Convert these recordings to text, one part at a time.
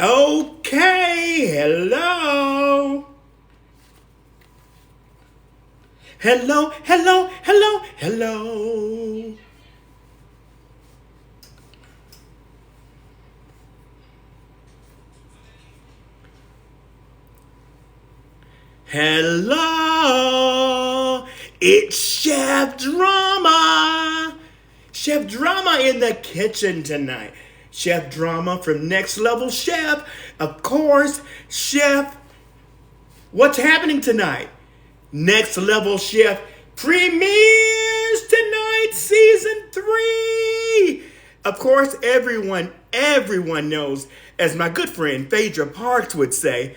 Okay, hello. Hello, hello, hello, hello. Hello. It's Chef Drama. Chef Drama in the kitchen tonight. Chef Drama from Next Level Chef. Of course, Chef, what's happening tonight? Next Level Chef premieres tonight, season 3. Of course, everyone knows, as my good friend Phaedra Parks would say,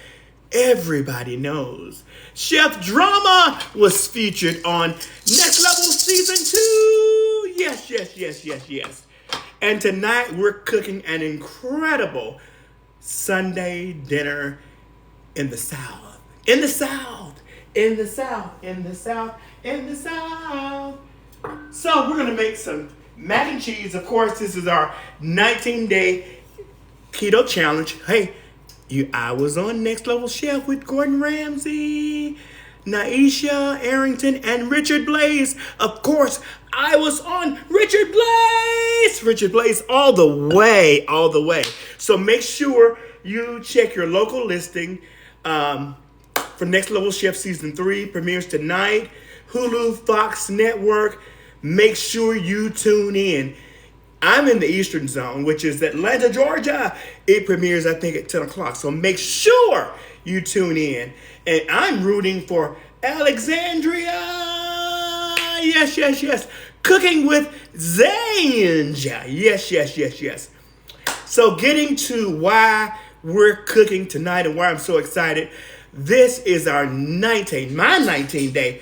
everybody knows. Chef Drama was featured on Next Level season 2. Yes. And tonight we're cooking an incredible Sunday dinner in the South. In the South. In the South. In the South. In the South. So we're going to make some mac and cheese. Of course, this is our 19-day keto challenge. Hey, I was on Next Level Chef with Gordon Ramsay, Naisha Arrington, and Richard Blaze. Of course, I was on Richard Blaze. Richard Blaze all the way. So make sure you check your local listing for Next Level Chef Season 3. Premieres tonight. Hulu, Fox Network. Make sure you tune in. I'm in the Eastern Zone, which is Atlanta, Georgia. It premieres, I think, at 10 o'clock. So make sure you tune in. And I'm rooting for Alexandria. Yes. Cooking with Zanja. Yes. So getting to why we're cooking tonight and why I'm so excited. This is our my 19-day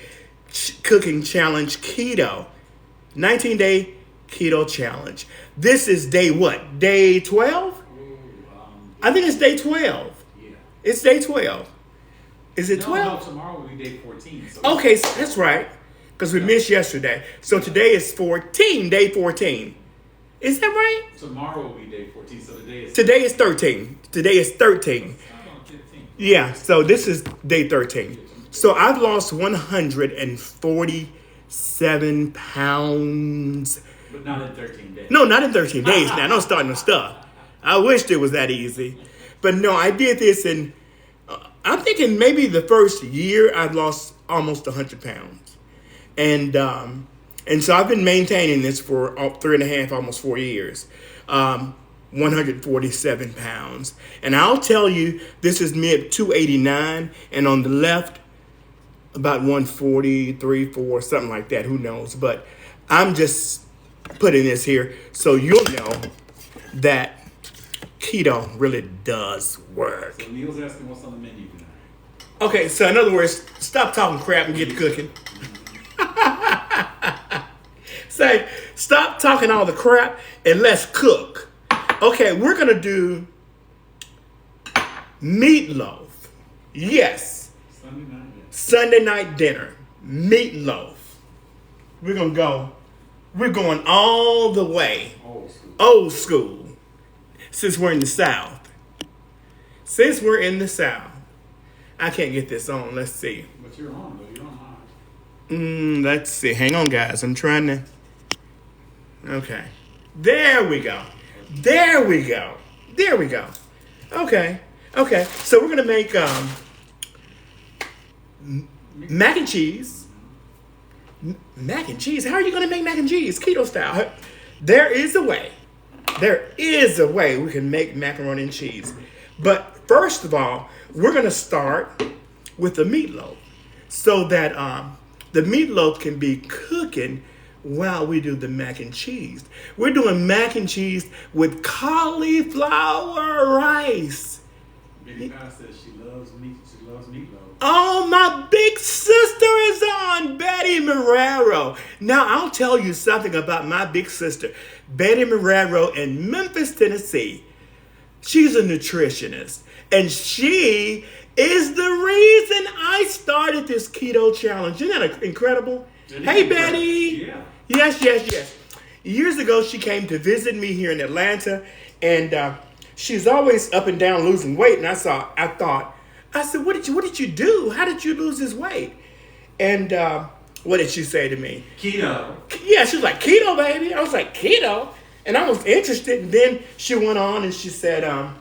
cooking challenge, Keto. 19-day Keto challenge. This is day what? Day 12? I think it's day 12. Yeah. It's day 12. Is it 12? No, tomorrow will be day 14. So Okay, so that's right. Because we missed yesterday. So today is day 14. Is that right? tomorrow will be day 14. So Today is 13. Today is 13. on 15. Yeah, so this is day 13. So I've lost 147 pounds. But not in 13 days. No, not in 13 days now. Don't start no stuff. I wished it was that easy. But no, I did this in, I'm thinking maybe the first year I've lost almost 100 pounds. And so I've been maintaining this for 3.5, almost 4 years. 147 pounds. And I'll tell you, this is me at 289, and on the left, about 143, 4, something like that. Who knows? But I'm just putting this here so you'll know that keto really does work. So Neil's asking what's on the menu tonight. Okay, so in other words, stop talking crap and get to cooking. Say, stop talking all the crap and let's cook. Okay, we're going to do meatloaf. Yes. Sunday night dinner. Meatloaf. We're going all the way. Old school. Since we're in the South. I can't get this on. Let's see. But you're on, though. You're on mine. Let's see. Hang on, guys. I'm trying to. Okay. There we go. Okay. So we're gonna make mac and cheese. Mac and cheese. How are you gonna make mac and cheese keto style? There is a way we can make macaroni and cheese. But first of all, we're gonna start with the meatloaf, so that the meatloaf can be cooking while we do the mac and cheese. We're doing mac and cheese with cauliflower rice. Baby Pie says she loves meatloaf. Oh, my big sister is on, Betty Marrero. Now, I'll tell you something about my big sister, Betty Marrero in Memphis, Tennessee. She's a nutritionist, and she is the reason I started this keto challenge. Isn't that incredible? Hey, Betty. Yeah. Yes. Years ago, she came to visit me here in Atlanta, and she's always up and down losing weight. And I thought, I said, what did you do? How did you lose this weight? And what did she say to me? Keto. Yeah, she was like, keto, baby. I was like, keto? And I was interested. And then she went on and she said,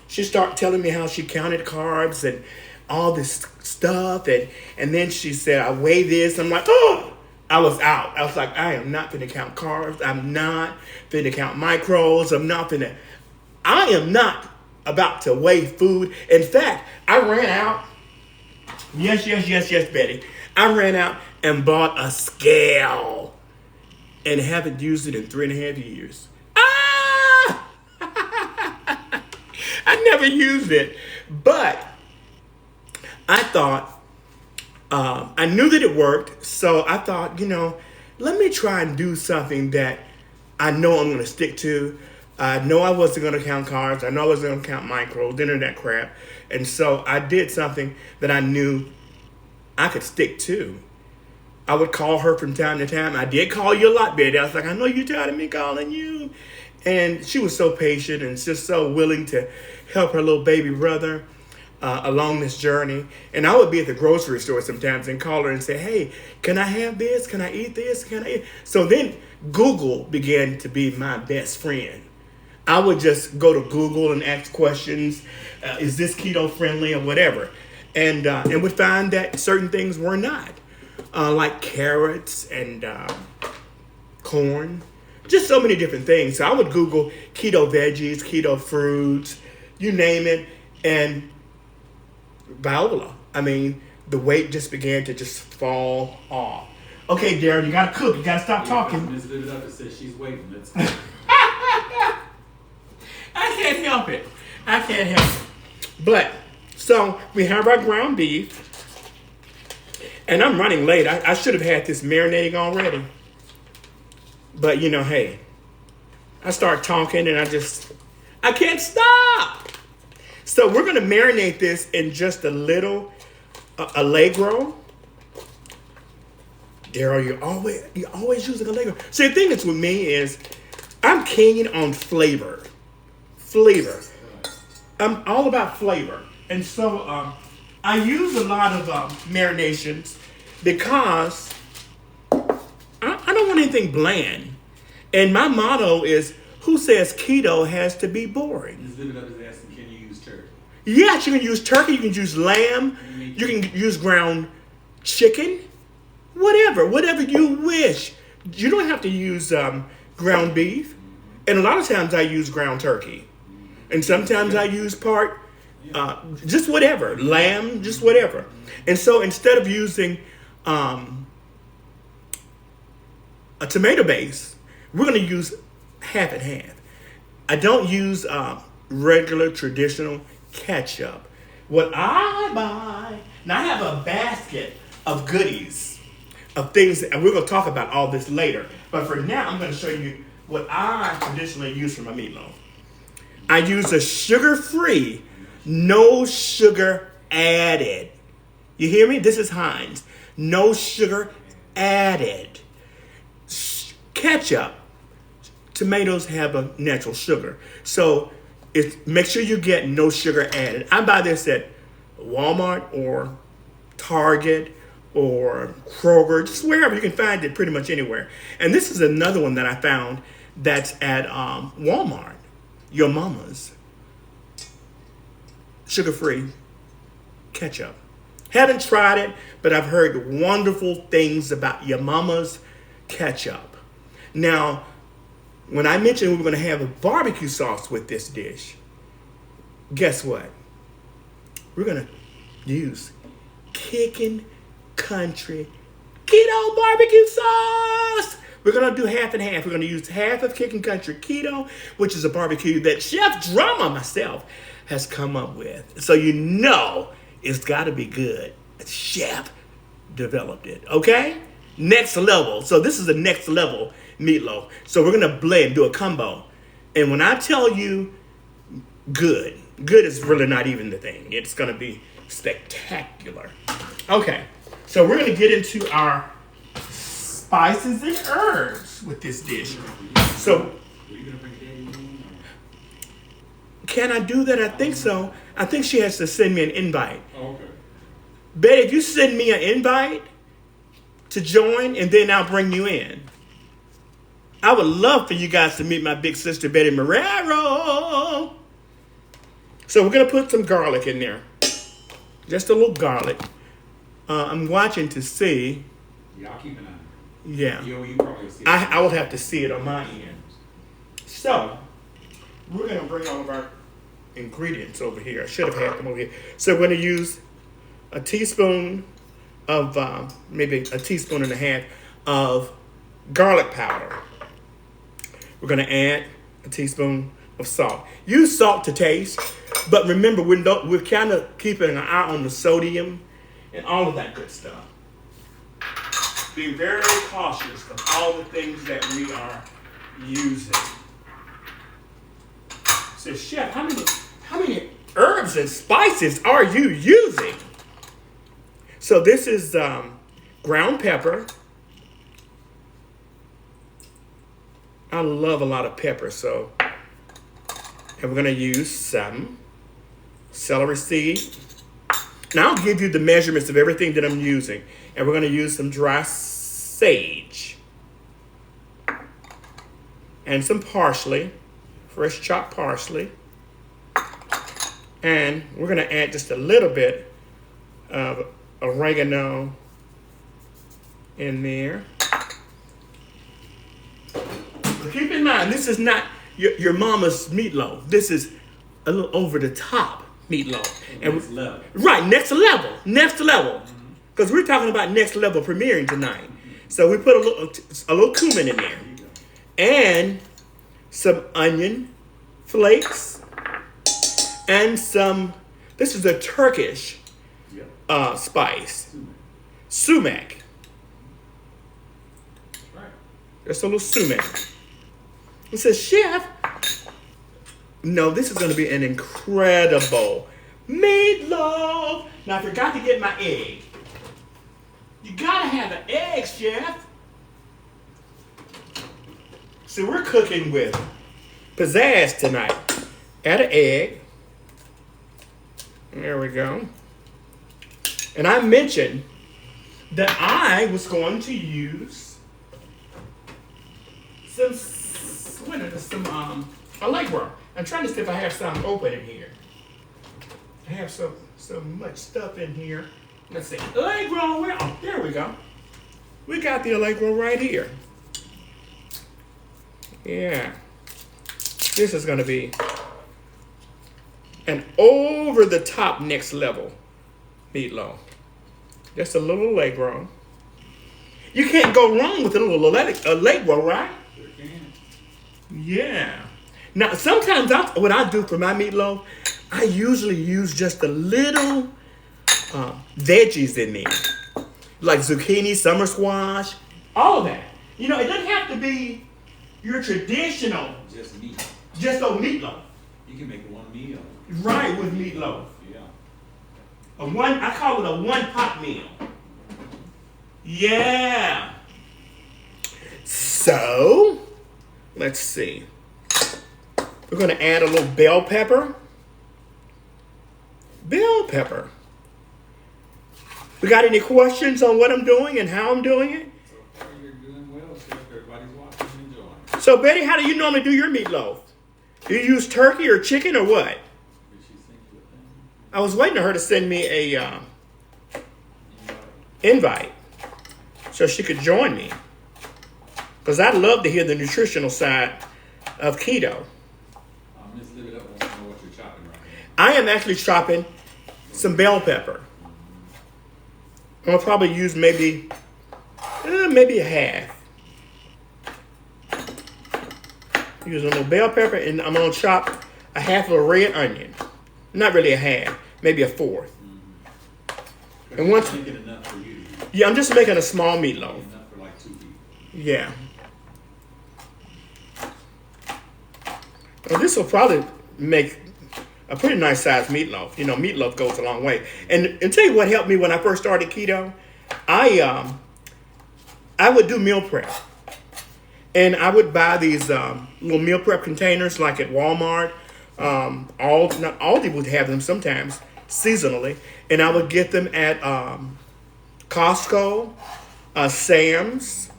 she started telling me how she counted carbs and all this stuff. And then she said, I weigh this. I'm like, oh, I was out. I was like, I am not going to count carbs. I'm not going to count macros. I am not about to weigh food. In fact, I ran out. Yes, Betty. I ran out and bought a scale and haven't used it in 3.5 years. Ah! I never used it, but I thought, I knew that it worked, so I thought, let me try and do something that I know I'm going to stick to. I know I wasn't going to count carbs. I know I wasn't going to count macros, none of that crap. And so I did something that I knew I could stick to. I would call her from time to time. I did call you a lot, Betty. I was like, I know you're tired of me calling you. And she was so patient and just so willing to help her little baby brother along this journey. And I would be at the grocery store sometimes and call her and say, hey, can I have this? Can I eat this? Can I eat? So then Google began to be my best friend. I would just go to Google and ask questions. Is this keto friendly or whatever? And would find that certain things were not. Like carrots and corn. Just so many different things. So I would Google keto veggies, keto fruits, you name it. And Viola, the weight just began to just fall off. Okay, Darren, you got to cook. You got to stop talking. Ms. Live says she's waiting. Let's I can't help it. But, so we have our ground beef. And I'm running late. I should have had this marinating already. But, hey, I start talking and I can't stop. So we're going to marinate this in just a little Allegro. Daryl, you're always using Allegro. See, the thing that's with me is I'm keen on flavor. I'm all about flavor. And so I use a lot of marinations because I don't want anything bland. And my motto is, who says keto has to be boring? Ms. Live is asking, can you use turkey? Yes, you can use turkey, you can use lamb, you can use ground chicken, whatever you wish. You don't have to use ground beef. And a lot of times I use ground turkey. And sometimes I use just whatever, lamb, just whatever. And so instead of using a tomato base, we're going to use half and half. I don't use regular traditional ketchup. What I buy, now I have a basket of goodies, of things, and we're going to talk about all this later. But for now, I'm going to show you what I traditionally use for my meatloaf. I use a sugar-free, no sugar added. You hear me? This is Heinz. No sugar added. Ketchup. Tomatoes have a natural sugar. So make sure you get no sugar added. I buy this at Walmart or Target or Kroger, just wherever. You can find it pretty much anywhere. And this is another one that I found that's at Walmart. Your Mama's. Sugar-free ketchup. Haven't tried it, but I've heard wonderful things about Your Mama's ketchup. Now, when I mentioned we were going to have a barbecue sauce with this dish, guess what? We're going to use Kickin Country Keto barbecue sauce. We're going to do half and half. We're going to use half of Kickin Country Keto, which is a barbecue that Chef Drama myself has come up with. So it's got to be good. Chef developed it, okay? Next level. So this is the next level meatloaf. So we're going to blend, do a combo. And when I tell you good is really not even the thing. It's going to be spectacular. Okay, so we're going to get into our spices and herbs with this dish. So Can I do that? I think so. I think she has to send me an invite. Okay. Betty, if you send me an invite to join, and then I'll bring you in. I would love for you guys to meet my big sister, Betty Marrero. So we're going to put some garlic in there. Just a little garlic. I'm watching to see. Y'all keep an eye. Yeah. You probably see it. I will have to see it on my end. So, we're going to bring all of our ingredients over here. I should have had them over here. So we're going to use a teaspoon of, maybe a teaspoon and a half of garlic powder. We're going to add a teaspoon of salt. Use salt to taste, but remember, we're kind of keeping an eye on the sodium and all of that good stuff. Be very cautious of all the things that we are using. Says, Chef, how many herbs and spices are you using? So this is ground pepper. I love a lot of pepper, so. And we're going to use some celery seed. Now I'll give you the measurements of everything that I'm using. And we're going to use some dry sage. And some parsley, fresh chopped parsley. And we're going to add just a little bit of oregano in there. But keep in mind, this is not your mama's meatloaf. This is a little over the top meatloaf. And Next level. Right, next level. Because we're talking about next level premiering tonight. So we put a little cumin in there. And some onion flakes. And some, this is a Turkish spice. Sumac. Right. Just a little sumac. It says, Chef, no, this is going to be an incredible meatloaf. Now, I forgot to get my egg. You got to have an egg, Chef. So we're cooking with pizzazz tonight. Add an egg. There we go. And I mentioned that I was going to use some Allegro. I'm trying to see if I have some open in here. I have so much stuff in here. Let's see. Allegro, oh, there we go. We got the Allegro right here. Yeah. This is going to be an over-the-top next level meatloaf. Just a little Allegro. You can't go wrong with a little Allegro, right? Sure can. Yeah. Now, sometimes what I do for my meatloaf, I usually use just a little veggies in there. Like zucchini, summer squash, all of that. You know, it doesn't have to be your traditional, Just meat. just a meatloaf. You can make one meal. Right, with meatloaf. Yeah. I call it a one-pot meal. Yeah. So, let's see. We're going to add a little bell pepper. Bell pepper. We got any questions on what I'm doing and how I'm doing it? So far, you're doing well, Chef. Everybody's watching and enjoying. So, Betty, how do you normally do your meatloaf? Do you use turkey or chicken or what? Did she send you a thing? I was waiting for her to send me a invite so she could join me. Because I'd love to hear the nutritional side of keto. Miss Libbit wants to know what you're chopping right I am actually chopping some bell pepper. I'm going to probably use maybe a half. Use a little bell pepper, and I'm going to chop a half of a red onion. Not really a half, maybe a fourth. now. And once, Making enough for you to eat. yeah, I'm just making a small meatloaf. Enough for like 2 people. Yeah. Well, this will probably make a pretty nice sized meatloaf. You know, meatloaf goes a long way. And tell you what helped me when I first started keto, I would do meal prep. And I would buy these little meal prep containers like at Walmart Aldi would have them sometimes seasonally, and I would get them at Costco, Sam's.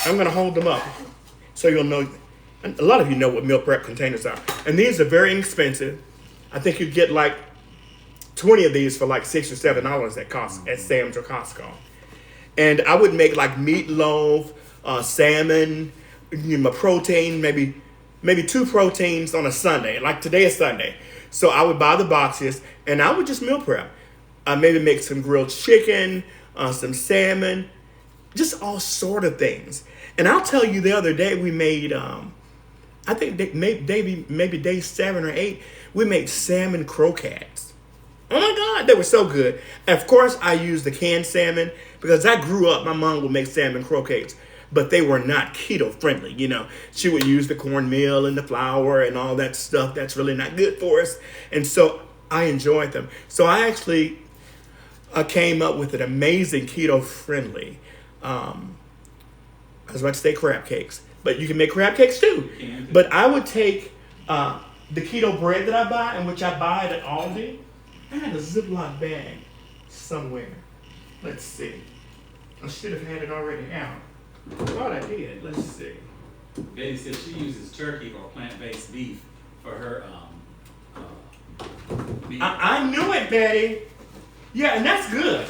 I'm gonna hold them up so you'll know. A lot of you know what meal prep containers are, and these are very inexpensive. I think you get like 20 of these for like $6 or $7 at Sam's or Costco. And I would make like meatloaf, salmon, my protein, maybe 2 proteins on a Sunday. Like today is Sunday, so I would buy the boxes and I would just meal prep. I maybe make some grilled chicken, some salmon, just all sort of things. And I'll tell you, the other day we made, I think maybe day 7 or 8, we made salmon croquettes. Oh my God, they were so good. And of course, I used the canned salmon because I grew up, my mom would make salmon croquettes, but they were not keto friendly. You know, she would use the cornmeal and the flour and all that stuff that's really not good for us. And so I enjoyed them. So I actually came up with an amazing keto friendly, I was about to say crab cakes, but you can make crab cakes too. But I would take the keto bread that I buy, and which I buy at Aldi. I had a Ziploc bag somewhere. Let's see. I should have had it already out. I thought I did. Let's see. Betty said she uses turkey or plant-based beef for her beef. I knew it, Betty. Yeah, and that's good.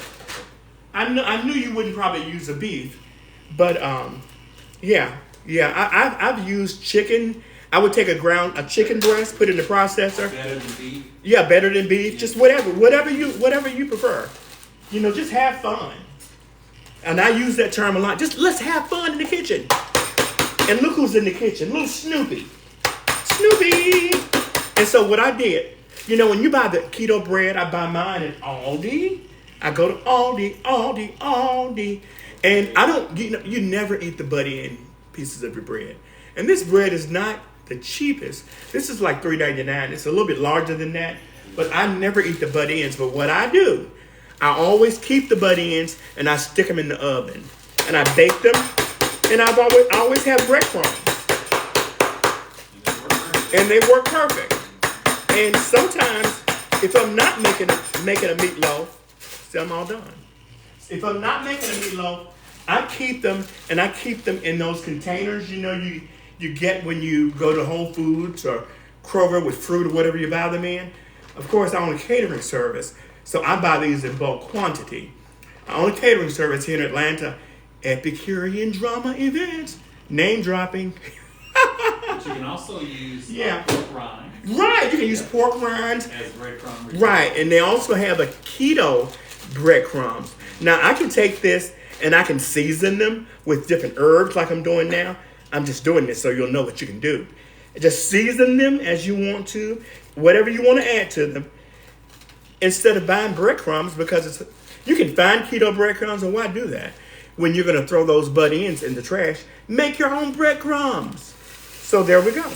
I knew you wouldn't probably use the beef, but yeah. I've used chicken. I would take a chicken breast, put it in the processor. Better than beef. Yeah, better than beef. Yeah. Just whatever you prefer. You know, just have fun. And I use that term a lot. Just let's have fun in the kitchen. And look who's in the kitchen, little Snoopy. Snoopy. And so what I did, you know, when you buy the keto bread, I buy mine at Aldi. I go to Aldi. And I don't, you never eat the butt-end pieces of your bread. And this bread is not the cheapest. This is like $3.99. It's a little bit larger than that. But I never eat the butt ends. But what I do, I always keep the butt ends and I stick them in the oven. And I bake them. And I always have breadcrumbs. And they work perfect. And sometimes, if I'm not making a meatloaf, see, I'm all done. If I'm not making a meatloaf, I keep them in those containers, you know, you get when you go to Whole Foods or Kroger with fruit or whatever you buy them in. Of course, I own a catering service, so I buy these in bulk quantity. I own a catering service here in Atlanta, Epicurean Drama Events, name dropping. But you can also use pork rinds. Right, you can use pork rinds. As breadcrumbs. Right, and they also have a keto breadcrumbs. Now, I can take this and I can season them with different herbs like I'm doing now. I'm just doing this so you'll know what you can do. Just season them as you want to, whatever you want to add to them, instead of buying breadcrumbs, because you can find keto breadcrumbs, and why do that? When you're going to throw those butt ends in the trash, make your own breadcrumbs. So there we go.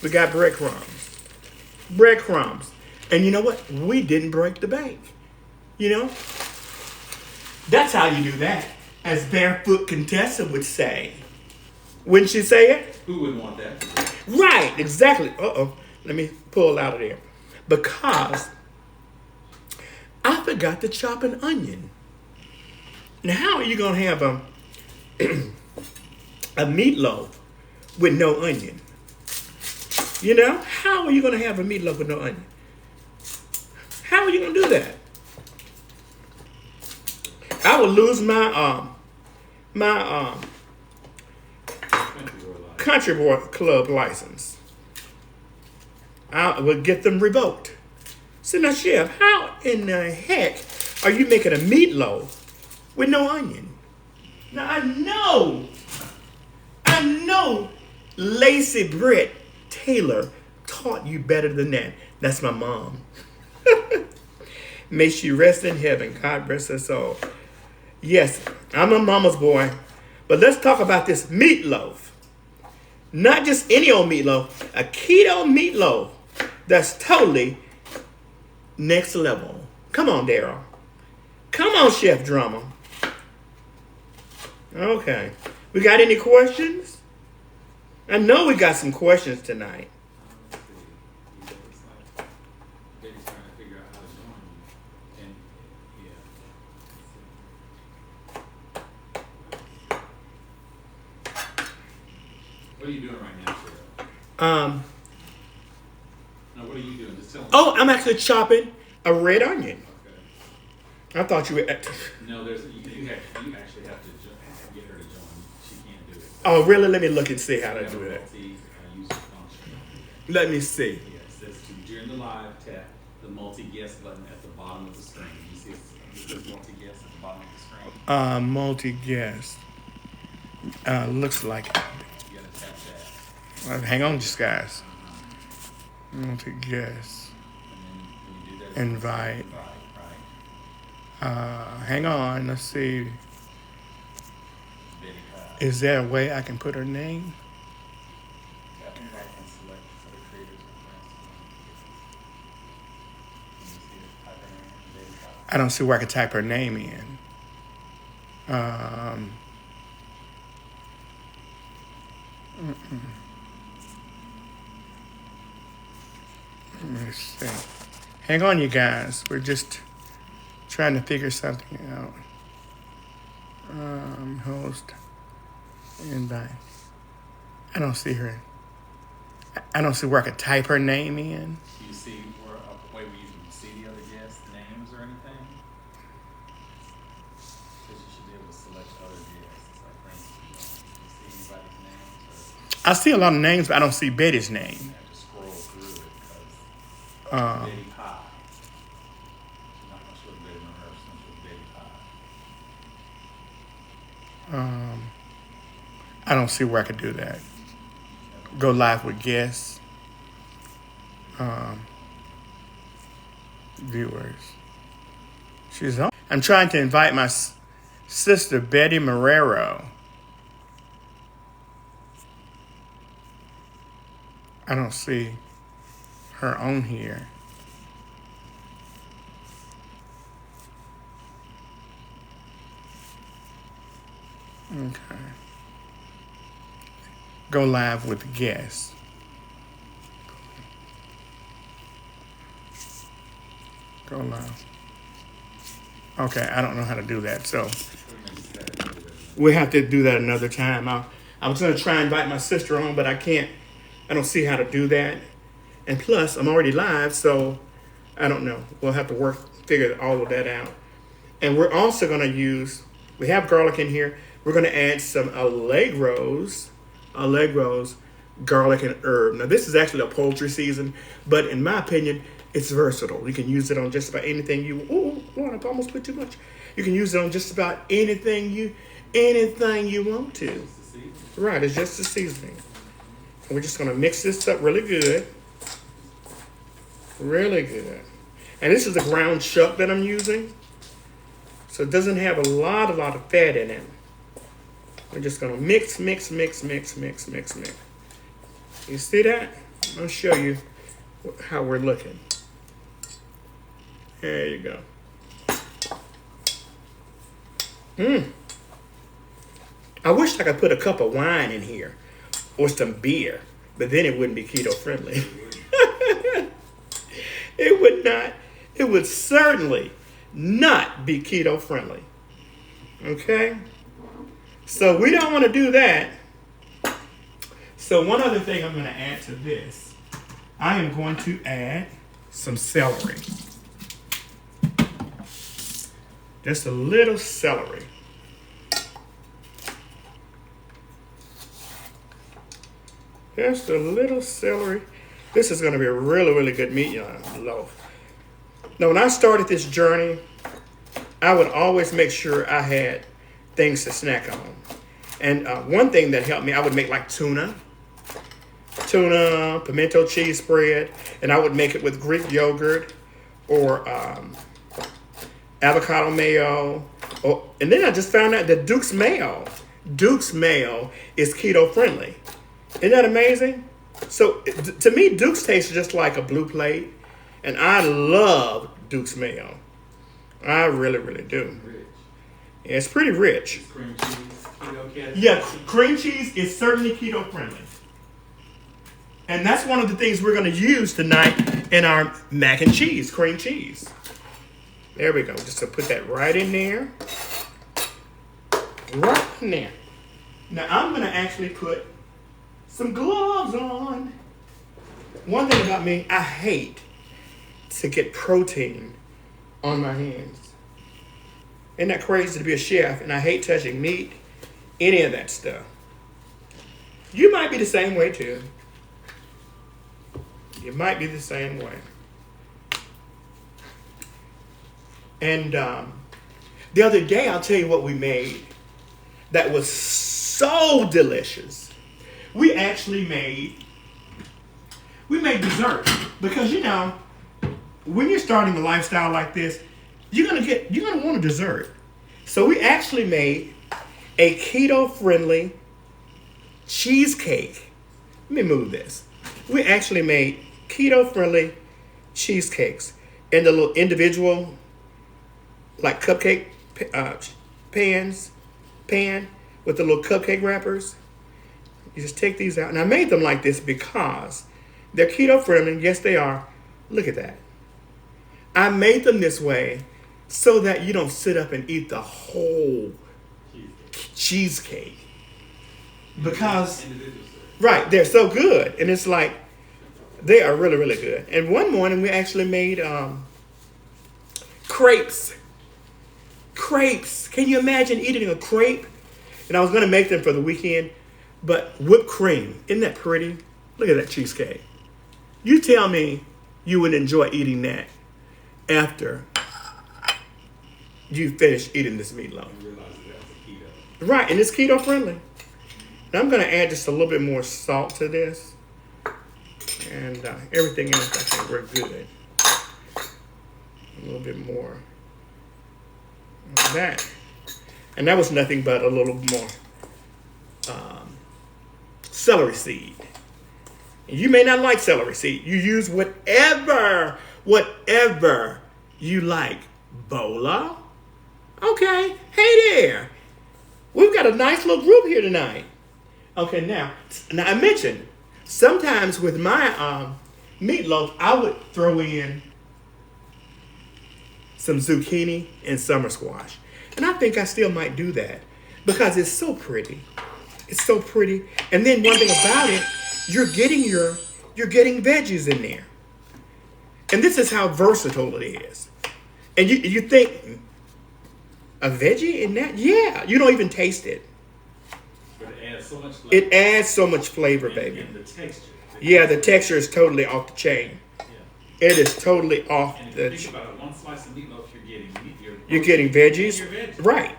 We got breadcrumbs. Breadcrumbs. And you know what? We didn't break the bank. You know? That's how you do that, as Barefoot Contessa would say. Wouldn't she say it? Who wouldn't want that? Right, exactly. Uh-oh. Let me pull out of there. Because I forgot to chop an onion. Now, how are you going to have a meatloaf with no onion? You know? How are you going to have a meatloaf with no onion? How are you going to do that? I would lose my Country Boy Club license. I would get them revoked. So now, Chef, how in the heck are you making a meatloaf with no onion? Now, I know Lacey Britt Taylor taught you better than that. That's my mom. May she rest in heaven. God rest her soul. Yes, I'm a mama's boy. But let's talk about this meatloaf. Not just any old meatloaf, a keto meatloaf that's totally next level. Come on, Daryl. Come on, Chef Drama. Okay. We got any questions? I know we got some questions tonight. What are you doing right now, Cheryl? No, what are you doing? Just tell me. Oh, I'm actually chopping a red onion. Okay. I thought you were. No, you actually have to get her to join. She can't do it. Oh, really? Let me look and see how to Have do a that. multi-user function. Let me see. Yeah, it says during the live, tap the multi-guest button at the bottom of the screen. You see it says multi-guest at the bottom of the screen? Multi-guest. Looks like it. You gotta tap that. Hang on, just guys. Multi-guest. And then when you do that, Invite. right? Hang on. Let's see. Betty Pie. Is there a way I can put her name? Tap invite and select for the creators and friends. Can you see it? Type her name, Betty Pie. I don't see where I can type her name in. Let me see. Hang on, you guys. We're just trying to figure something out. Host. Invite. I don't see her. I don't see where I could type her name in. Do you see where a way where you can see the other guests' names or anything? Because you should be able to select other guests. Like, for instance, you see anybody's names? I see a lot of names, but I don't see Betty's name. You have to scroll through it because Betty Pie. She's not going to show Betty Monroe. She's going to show Betty Pie. I don't see where I could do that. Go live with guests. Viewers. She's on. I'm trying to invite my sister, Betty Marrero. I don't see her on here. Okay. Go live with guests. Go live. Okay, I don't know how to do that, so we'll have to do that another time. I was going to try and invite my sister on, but I can't. I don't see how to do that. And plus, I'm already live, so I don't know. We'll have to figure all of that out. And we're also going to use, we have garlic in here. We're going to add some Allegro's, garlic and herb. Now, this is actually a poultry season, but in my opinion, it's versatile. You can use it on just about anything you, oh, Lord, I almost put too much. You can use it on just about anything you want to. Right, it's just a seasoning. And we're just going to mix this up really good. Really good. And this is a ground chuck that I'm using. So it doesn't have a lot of fat in it. We're just going to mix. You see that? I'll show you how we're looking. There you go. I wish I could put a cup of wine in here or some beer, but then it wouldn't be keto friendly. It would not. It would certainly not be keto friendly. Okay? So we don't want to do that. So one other thing I'm going to add to this, I am going to add some celery. Just a little celery. Just a little celery. This is going to be a really good meat loaf. Now, when I started this journey, I would always make sure I had things to snack on. And one thing that helped me, I would make like tuna, pimento cheese spread, and I would make it with Greek yogurt or avocado mayo. And then I just found out that Duke's mayo is keto friendly. Isn't that amazing? So to me, Duke's tastes just like a blue plate, and I love Duke's mayo. I really do. Rich. Yeah, it's pretty rich. Is cream cheese keto? Yeah, cream cheese is certainly keto friendly. And that's one of the things we're going to use tonight in our mac and cheese, cream cheese. There we go. Just to put that right in there. Right in there. Now I'm going to actually put some gloves on. One thing about me, I hate to get protein on my hands. Isn't that crazy to be a chef? And I hate touching meat, any of that stuff. You might be the same way too. You might be the same way. And the other day, I'll tell you what we made that was so delicious. We actually made dessert. Because when you're starting a lifestyle like this, you're gonna want a dessert. So we actually made a keto-friendly cheesecake. Let me move this. We actually made keto-friendly cheesecakes in the little individual, like cupcake pan with the little cupcake wrappers. You just take these out. And I made them like this because they're keto-friendly. Yes, they are. Look at that. I made them this way so that you don't sit up and eat the whole cheesecake. Because, right, they're so good. And it's like, they are really, really good. And one morning we actually made crepes. Crepes. Can you imagine eating a crepe? And I was going to make them for the weekend, but whipped cream. Isn't that pretty? Look at that cheesecake. You tell me you would enjoy eating that after you finish eating this meatloaf. Right, and it's keto friendly. Now I'm going to add just a little bit more salt to this. And everything else I think we're good. A little bit more of that. And that was nothing but a little more celery seed. And you may not like celery seed. You use whatever you like. Bola? Okay. Hey there. We've got a nice little group here tonight. Okay, now I mentioned, sometimes with my meatloaf, I would throw in some zucchini and summer squash. And I think I still might do that because it's so pretty. It's so pretty. And then one thing about it, you're getting veggies in there. And this is how versatile it is. And you think, a veggie in that? Yeah, you don't even taste it. But it adds so much flavor. It adds so much flavor, baby. And the texture. Yeah, the texture is totally off the chain. Yeah. It is totally off and if the you think about it, one slice of meatloaf you're getting meat, you're getting veggies. Your veggies. Right.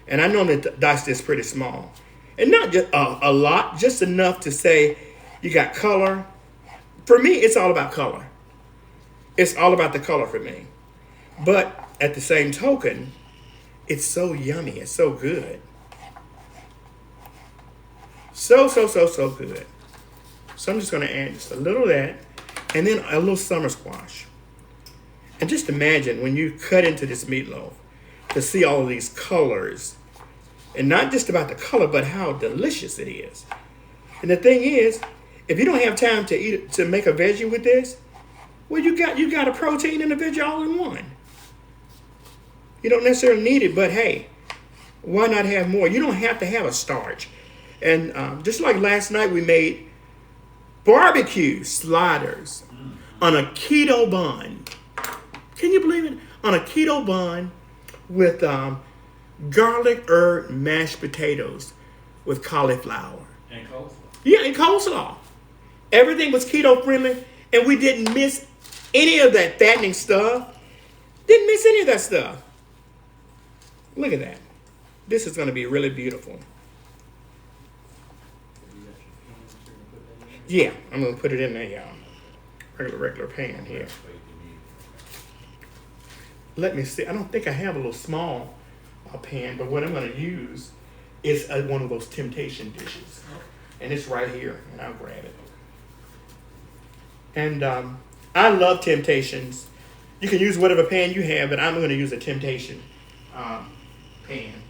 And I normally dice this pretty small. And not just a lot, just enough to say you got color. For me, it's all about color. It's all about the color for me. But at the same token, it's so yummy. It's so good. So good. So I'm just going to add just a little of that. And then a little summer squash. And just imagine when you cut into this meatloaf to see all of these colors. And not just about the color, but how delicious it is. And the thing is, if you don't have time to make a veggie with this, well, you got a protein and a veggie all in one. You don't necessarily need it, but hey, why not have more? You don't have to have a starch. And just like last night, we made barbecue sliders on a keto bun. Can you believe it? On a keto bun with garlic herb mashed potatoes with cauliflower. And coleslaw. Yeah, and coleslaw. Everything was keto friendly, and we didn't miss any of that fattening stuff. Didn't miss any of that stuff. Look at that. This is going to be really beautiful. Yeah, I'm going to put it in a regular pan here. Let me see. I don't think I have a little small pan, but what I'm going to use is one of those temptation dishes. And it's right here, and I'll grab it. And I love Temptations. You can use whatever pan you have, but I'm going to use a Temptation pan.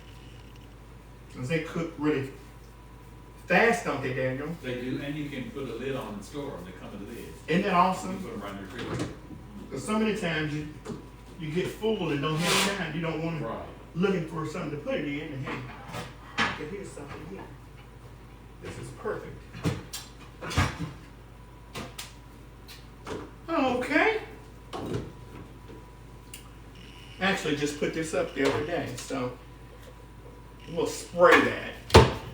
Because they cook really fast, don't they, Daniel? They do, and you can put a lid on and store them. They come in lids. Isn't that awesome? You put them right in the refrigerator. Because so many times you get full and don't have time. You don't want to looking for something to put it in. And hey, here's something here. This is perfect. actually just put this up the other day, so we'll spray that.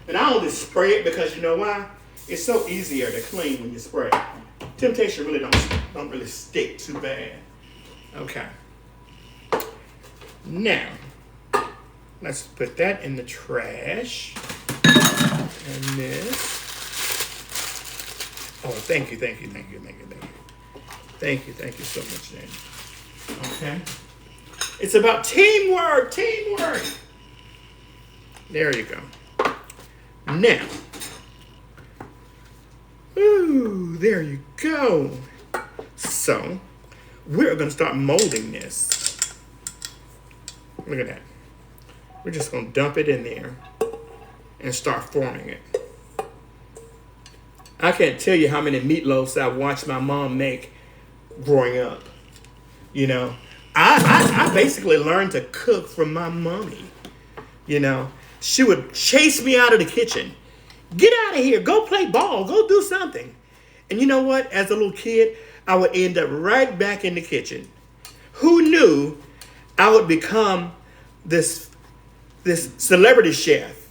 And I only spray it because you know why? It's so easier to clean when you spray. Temptation really don't really stick too bad. Okay. Now, let's put that in the trash. And this. Oh, thank you so much, Jane. Okay. It's about teamwork. There you go. Now. Ooh, there you go. So, we're going to start molding this. Look at that. We're just going to dump it in there and start forming it. I can't tell you how many meatloafs I watched my mom make growing up. You know, I basically learned to cook from my mommy. You know, she would chase me out of the kitchen. Get out of here. Go play ball. Go do something. And you know what? As a little kid, I would end up right back in the kitchen. Who knew I would become this celebrity chef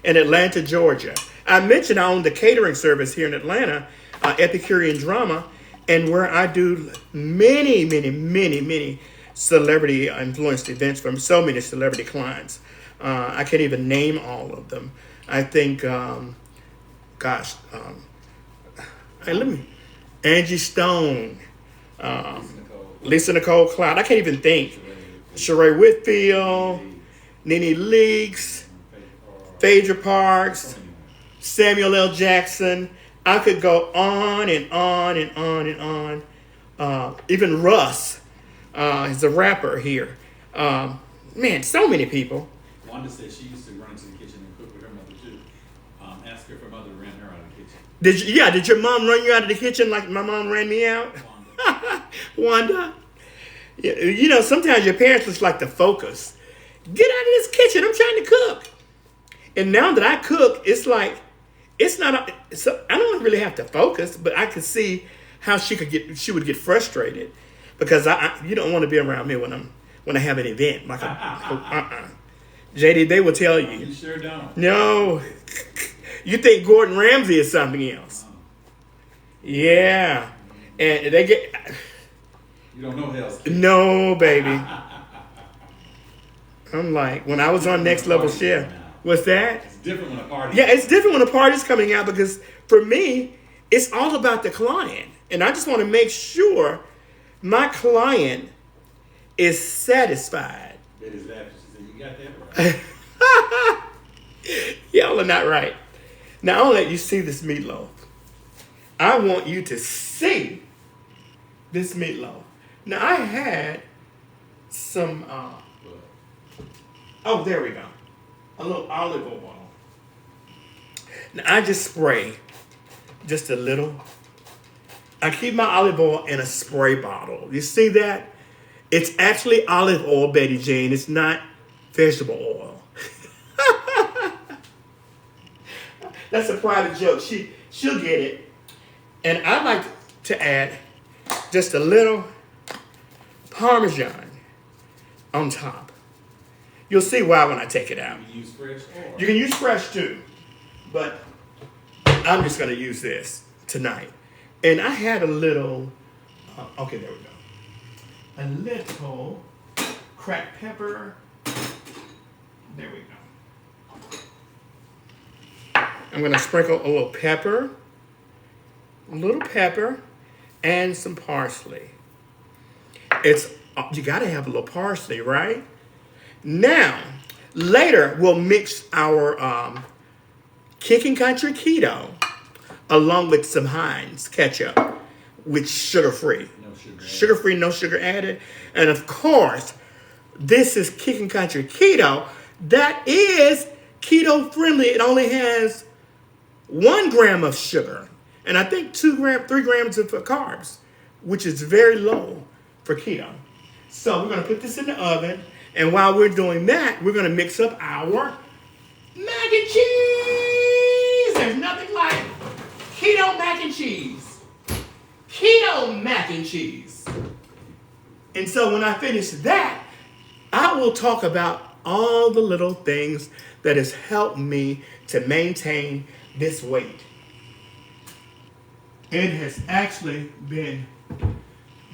in Atlanta, Georgia? I mentioned I own the catering service here in Atlanta, Epicurean Drama, and where I do many celebrity influenced events from so many celebrity clients. I can't even name all of them. I think, Angie Stone, Lisa Nicole Cloud. I can't even think. Sheree Whitfield, Nene Leakes, Phaedra Parks, Samuel L. Jackson. I could go on and on and on and on. Even Russ, is a rapper here. Man, so many people. Wanda said she used to run to the kitchen and cook with her mother too. Ask her if her mother ran her out of the kitchen. Did your mom run you out of the kitchen like my mom ran me out? Wanda. Yeah, you know, sometimes your parents just like to focus. Get out of this kitchen. I'm trying to cook. And now that I cook, it's like, I don't really have to focus, but I could see how she would get frustrated because you don't want to be around me when I have an event. Like JD, they will tell you. You sure don't. No. You think Gordon Ramsay is something else. Yeah. And they get... You don't know Hell's Kitchen. No, baby. I'm like, when I was on Next Level Chef, what's that? It's different when a party. Yeah, it's different when a party's coming out because for me, it's all about the client. And I just want to make sure my client is satisfied. That is that. She said, you got that right. Y'all are not right. Now, I'll let you see this meatloaf. I want you to see this meatloaf. Now, I had some, there we go. A little olive oil. Now, I just spray just a little. I keep my olive oil in a spray bottle. You see that? It's actually olive oil, Betty Jane. It's not vegetable oil. That's a private joke. She'll get it. And I like to add just a little Parmesan on top. You'll see why when I take it out. You can use fresh or? You can use fresh too. But I'm just going to use this tonight. And I had a little, there we go. A little cracked pepper. There we go. I'm going to sprinkle a little pepper, and some parsley. You got to have a little parsley, right? Now, later we'll mix our Kickin Country Keto along with some Heinz ketchup, which sugar-free. No sugar. Sugar-free, no sugar added. And of course, this is Kickin Country Keto. That is keto friendly. It only has 1 gram of sugar, and I think 3 grams of carbs, which is very low for keto. So we're going to put this in the oven, and while we're doing that, we're going to mix up our mac and cheese. There's nothing like keto mac and cheese. Keto mac and cheese. And so when I finish that, I will talk about all the little things that has helped me to maintain this weight. It has actually been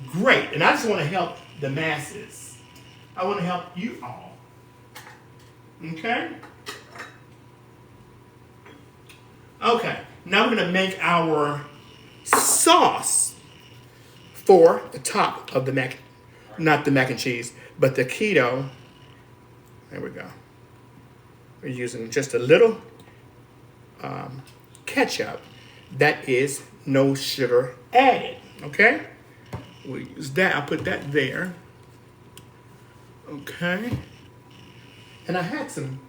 great. And I just want to help the masses. I want to help you all. Okay? Okay. Now we're going to make our sauce for the top of the not the mac and cheese, but the keto. There we go. We're using just a little ketchup that is no sugar added. Okay? We'll use that. I'll put that there. Okay. And I had some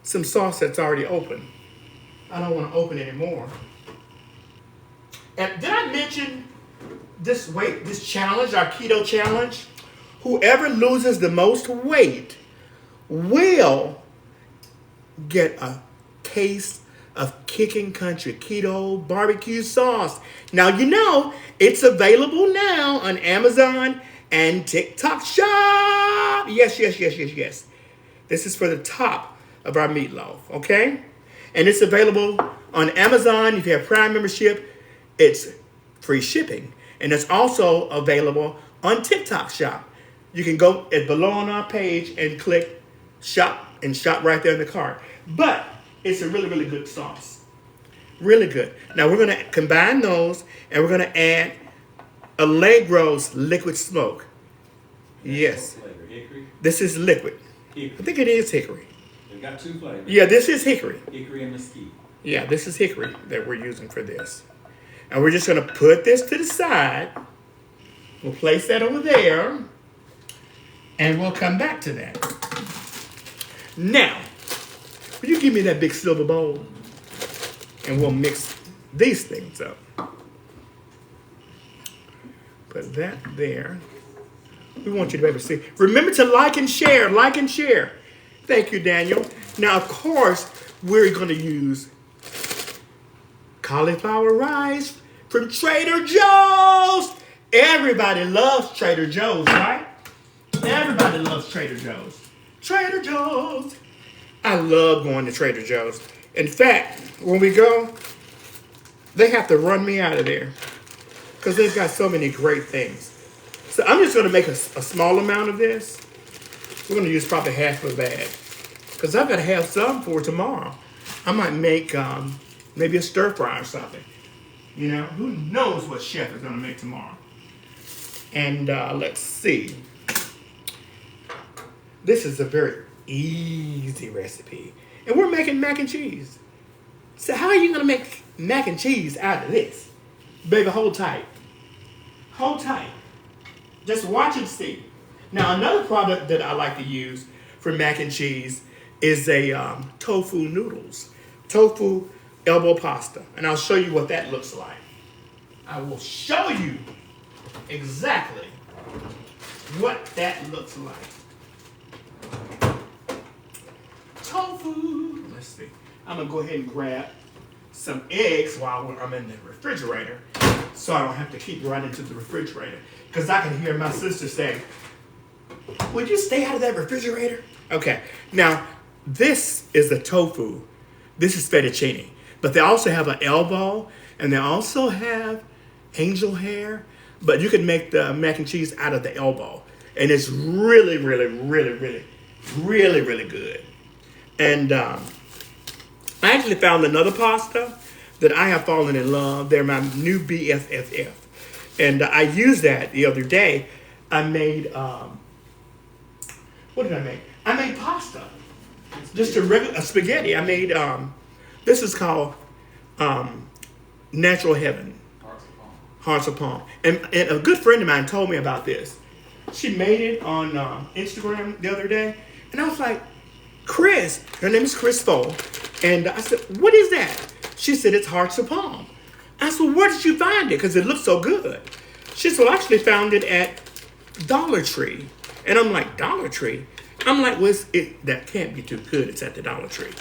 sauce that's already open. I don't want to open anymore. And did I mention this challenge, our keto challenge? Whoever loses the most weight will get a taste of Kickin Country Keto barbecue sauce. Now, you know, it's available now on Amazon and TikTok Shop. Yes. This is for the top of our meatloaf, okay? And it's available on Amazon. If you have Prime membership, it's free shipping. And it's also available on TikTok Shop. You can go below on our page and click shop and shop right there in the cart. But it's a really, really good sauce. Really good. Now we're going to combine those and we're going to add Allegro's liquid smoke. Yes. Hickory? This is liquid. Hickory. I think it is hickory. They've got two flavors. Yeah, this is hickory. Hickory and mesquite. Yeah, this is hickory that we're using for this. And we're just going to put this to the side. We'll place that over there. And we'll come back to that. Now, will you give me that big silver bowl? And we'll mix these things up. Put that there. We want you to be able to see. Remember to like and share. Like and share. Thank you, Daniel. Now, of course, we're going to use cauliflower rice from Trader Joe's. Everybody loves Trader Joe's, right? Everybody loves Trader Joe's. Trader Joe's. I love going to Trader Joe's. In fact, when we go, they have to run me out of there because they've got so many great things. So I'm just going to make a small amount of this. We're going to use probably half of a bag because I've got to have some for tomorrow. I might make maybe a stir fry or something. You know, who knows what chef is going to make tomorrow. And let's see. This is a very easy recipe. And we're making mac and cheese. So how are you going to make mac and cheese out of this? Baby, hold tight. Hold tight. Just watch and see. Now, another product that I like to use for mac and cheese is a tofu noodles. Tofu elbow pasta. And I'll show you what that looks like. I will show you exactly what that looks like. Tofu. Let's see. I'm going to go ahead and grab some eggs while I'm in the refrigerator so I don't have to keep running to the refrigerator. Because I can hear my sister say, would you stay out of that refrigerator? Okay. Now, this is the tofu. This is fettuccine. But they also have an elbow and they also have angel hair. But you can make the mac and cheese out of the elbow. And it's really, really, really, really, really, really good. And I actually found another pasta that I have fallen in love. They're my new BFFF. And I used that the other day. I made, what did I make? I made pasta. Just a regular spaghetti. I made, this is called Natural Heaven. Hearts of Palm. And a good friend of mine told me about this. She made it on Instagram the other day. And I was like, Chris, her name is Chris Foe. And I said, what is that? She said, it's Hearts of Palm. I said, where did you find it? Because it looks so good. She said, well, I actually found it at Dollar Tree. And I'm like, Dollar Tree? I'm like, well, that can't be too good. It's at the Dollar Tree.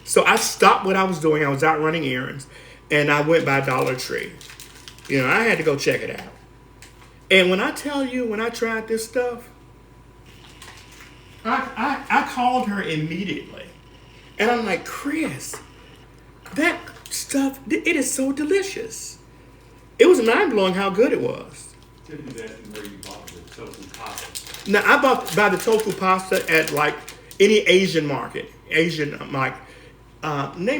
So I stopped what I was doing. I was out running errands. And I went by Dollar Tree. You know, I had to go check it out. And when I tell you, when I tried this stuff, I called her immediately. And I'm like, Chris, that stuff, it is so delicious. It was mind blowing how good it was. Tiffany's asking where you bought the tofu pasta. Now, I buy the tofu pasta at like any Asian market. Name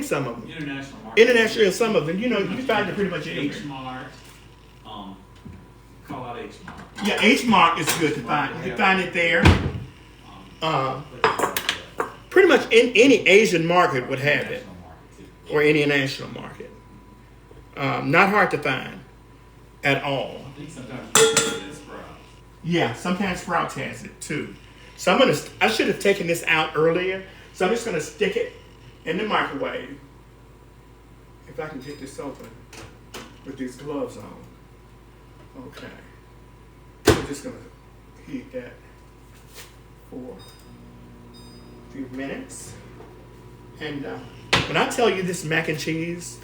some of them. International market. International, some of them. You know, you can find it pretty much anywhere. H Mart. Call out H Mart. Yeah, H Mart is good to find. You can find it there. Pretty much in any Asian market would have it, or any national market. Not hard to find at all. I think sometimes it's Sprouts. Yeah, sometimes Sprouts has it too. So I should have taken this out earlier. So I'm just gonna stick it in the microwave. If I can get this open with these gloves on. Okay. I'm just gonna heat that for a few minutes. And when I tell you this mac and cheese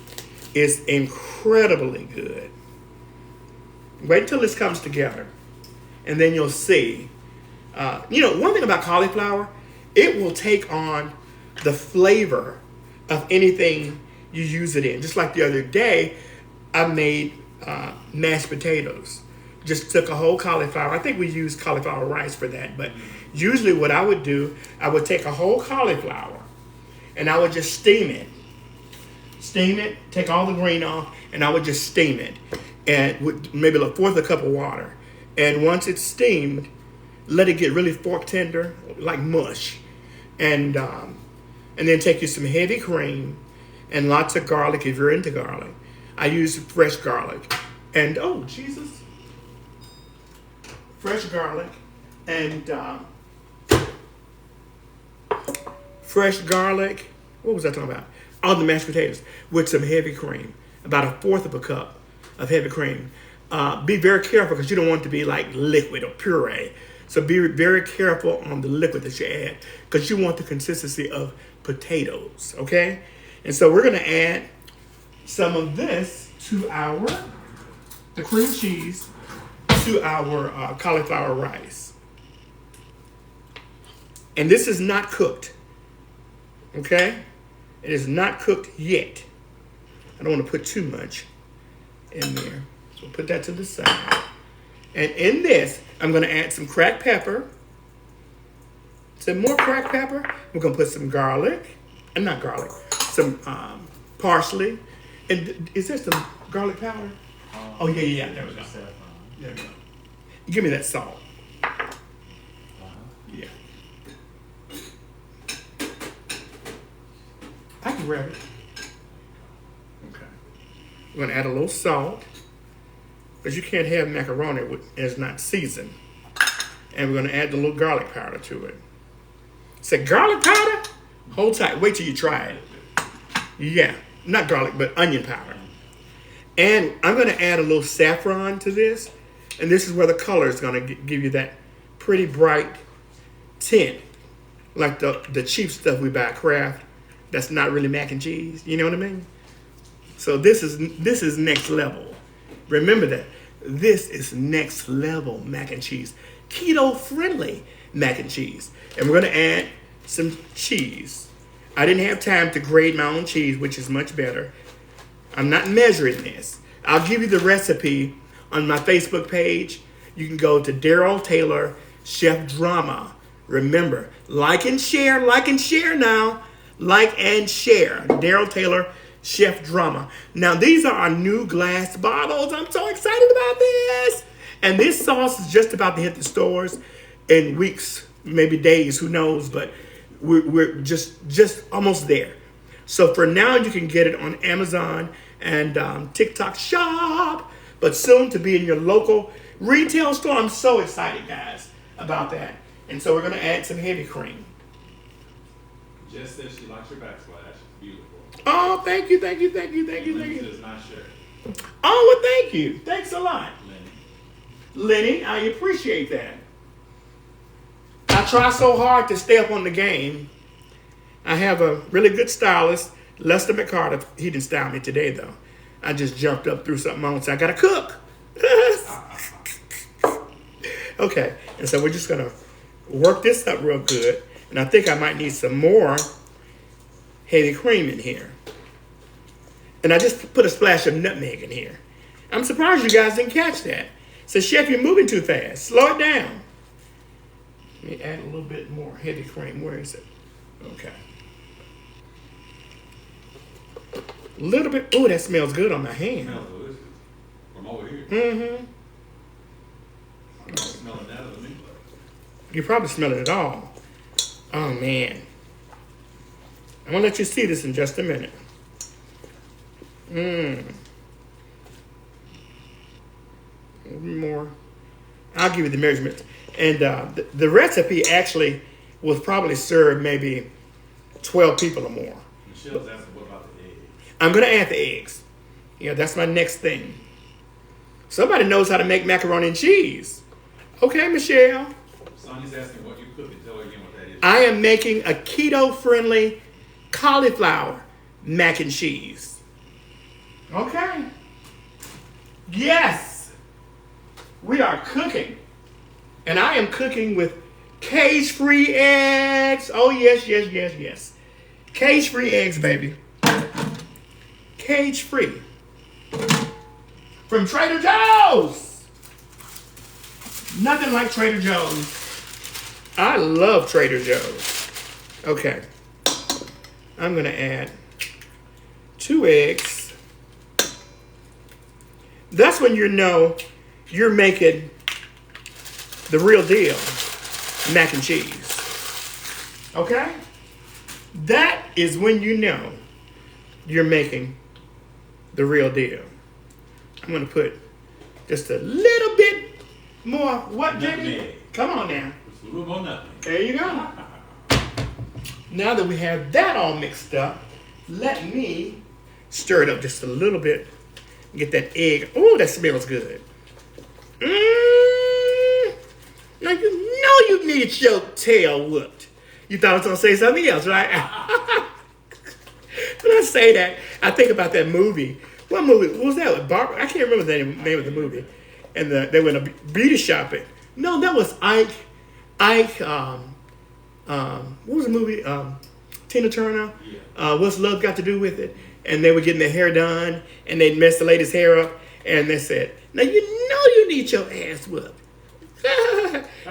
is incredibly good, wait till this comes together, and then you'll see. One thing about cauliflower, it will take on the flavor of anything you use it in. Just like the other day, I made mashed potatoes. Just took a whole cauliflower. I think we use cauliflower rice for that, but usually what I would do, I would take a whole cauliflower and I would just steam it. Steam it, take all the green off, and I would just steam it. And with maybe a fourth of a cup of water. And once it's steamed, let it get really fork tender, like mush. And then take you some heavy cream and lots of garlic if you're into garlic. I use fresh garlic. And, oh, Jesus. Fresh garlic and what was I talking about? All the mashed potatoes with some heavy cream, about a fourth of a cup of heavy cream. Be very careful because you don't want it to be like liquid or puree. So be very careful on the liquid that you add because you want the consistency of potatoes, okay? And so we're going to add some of this to the cream cheese to our cauliflower rice. And this is not cooked, okay? It is not cooked yet. I don't want to put too much in there. So put that to the side. And in this, I'm going to add some cracked pepper. Some more cracked pepper. We're going to put some garlic. Not garlic. Some parsley. And is there some garlic powder? Oh, yeah. There we go. There we go. Give me that salt. Yeah. I can grab it. Okay. We're going to add a little salt. Because you can't have macaroni it's not seasoned. And we're going to add the little garlic powder to it. Say garlic powder? Hold tight. Wait till you try it. Yeah. Not garlic, but onion powder. And I'm going to add a little saffron to this. And this is where the color is going to give you that pretty bright tint. Like the cheap stuff we buy at Kraft. That's not really mac and cheese. You know what I mean? So this is next level. Remember that. This is next level mac and cheese. Keto friendly mac and cheese. And we're going to add some cheese. I didn't have time to grade my own cheese, which is much better. I'm not measuring this. I'll give you the recipe on my Facebook page. You can go to Daryl Taylor Chef Drama. Remember, like and share now. Like and share. Daryl Taylor Chef Drama. Now, these are our new glass bottles. I'm so excited about this. And this sauce is just about to hit the stores in weeks, maybe days, who knows, but we're just almost there. So for now, you can get it on Amazon and TikTok Shop, but soon to be in your local retail store. I'm so excited, guys, about that. And so we're going to add some heavy cream. Jess says she likes your backsplash. It's beautiful. Oh, thank you. Lenny does not share. Oh, well, thank you. Thanks a lot. Lenny, I appreciate that. I try so hard to stay up on the game. I have a really good stylist, Lester McCarter. He didn't style me today, though. I just jumped up through something on, so I got to cook. Okay, and so we're just gonna work this up real good. And I think I might need some more heavy cream in here. And I just put a splash of nutmeg in here. I'm surprised you guys didn't catch that. So, Chef, you're moving too fast. Slow it down. Let me add a little bit more heavy cream. Where is it? Okay. A little bit. Oh, that smells good on my hand. Smells delicious. From over here. Mm-hmm. I'm smelling that of me. You probably smell it all. Oh, man. I'm going to let you see this in just a minute. More. I'll give you the measurements. And the recipe actually will probably serve maybe 12 people or more. Michelle's asking what about the eggs? I'm going to add the eggs. Yeah, that's my next thing. Somebody knows how to make macaroni and cheese. Okay, Michelle. Sonny's asking what you cooking. Tell her again what that is. I am making a keto-friendly cauliflower mac and cheese. Okay. Yes. We are cooking. And I am cooking with cage-free eggs. Oh, yes, yes, yes, yes. Cage-free eggs, baby. Cage-free. From Trader Joe's. Nothing like Trader Joe's. I love Trader Joe's. Okay. I'm going to add 2 eggs. That's when you know you're making the real deal mac and cheese. Okay? That is when you know you're making the real deal. I'm going to put just a little bit more. What, JD? Come on now. Just a little more nothing. There you go. Now that we have that all mixed up, let me stir it up just a little bit. Get that egg. Oh, that smells good. Now you know you need your tail whooped. You thought I was going to say something else, right? When I say that, I think about that movie. What movie? What was that? Barbara? I can't remember the name of the movie. And they went to beauty shopping. No, that was Ike. What was the movie? Tina Turner. Yeah. What's Love Got to Do with It? And they were getting their hair done, and they messed the lady's hair up, and they said, "Now you know you need your ass whooped."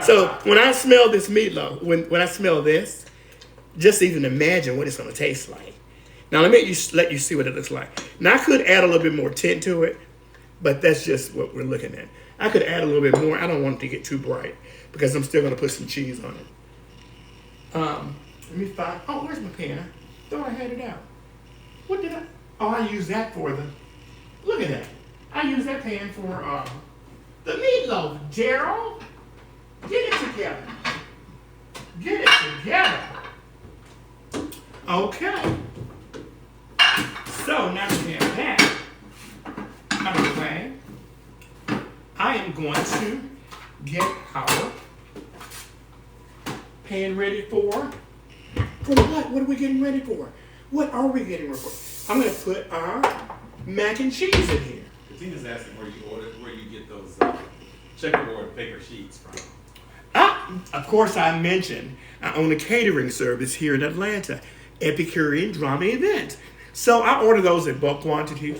So when I smell this meatloaf, when I smell this, just even imagine what it's going to taste like. Now let you see what it looks like. Now I could add a little bit more tint to it, but that's just what we're looking at. I could add a little bit more. I don't want it to get too bright because I'm still going to put some cheese on it. Let me find. Oh, where's my pan? I thought I had it out. What did I? Oh, I use that for the. Look at that. I use that pan for the meatloaf. Gerald, get it together. Get it together. Okay. So now we have that out of the way. I am going to get our pan ready for what? What are we getting ready for? What are we getting ready for? I'm going to put our mac and cheese in here. Katina's asking where you get those checkerboard paper sheets from. Of course, I mentioned I own a catering service here in Atlanta, Epicurean Drama Event. So I order those in bulk quantity,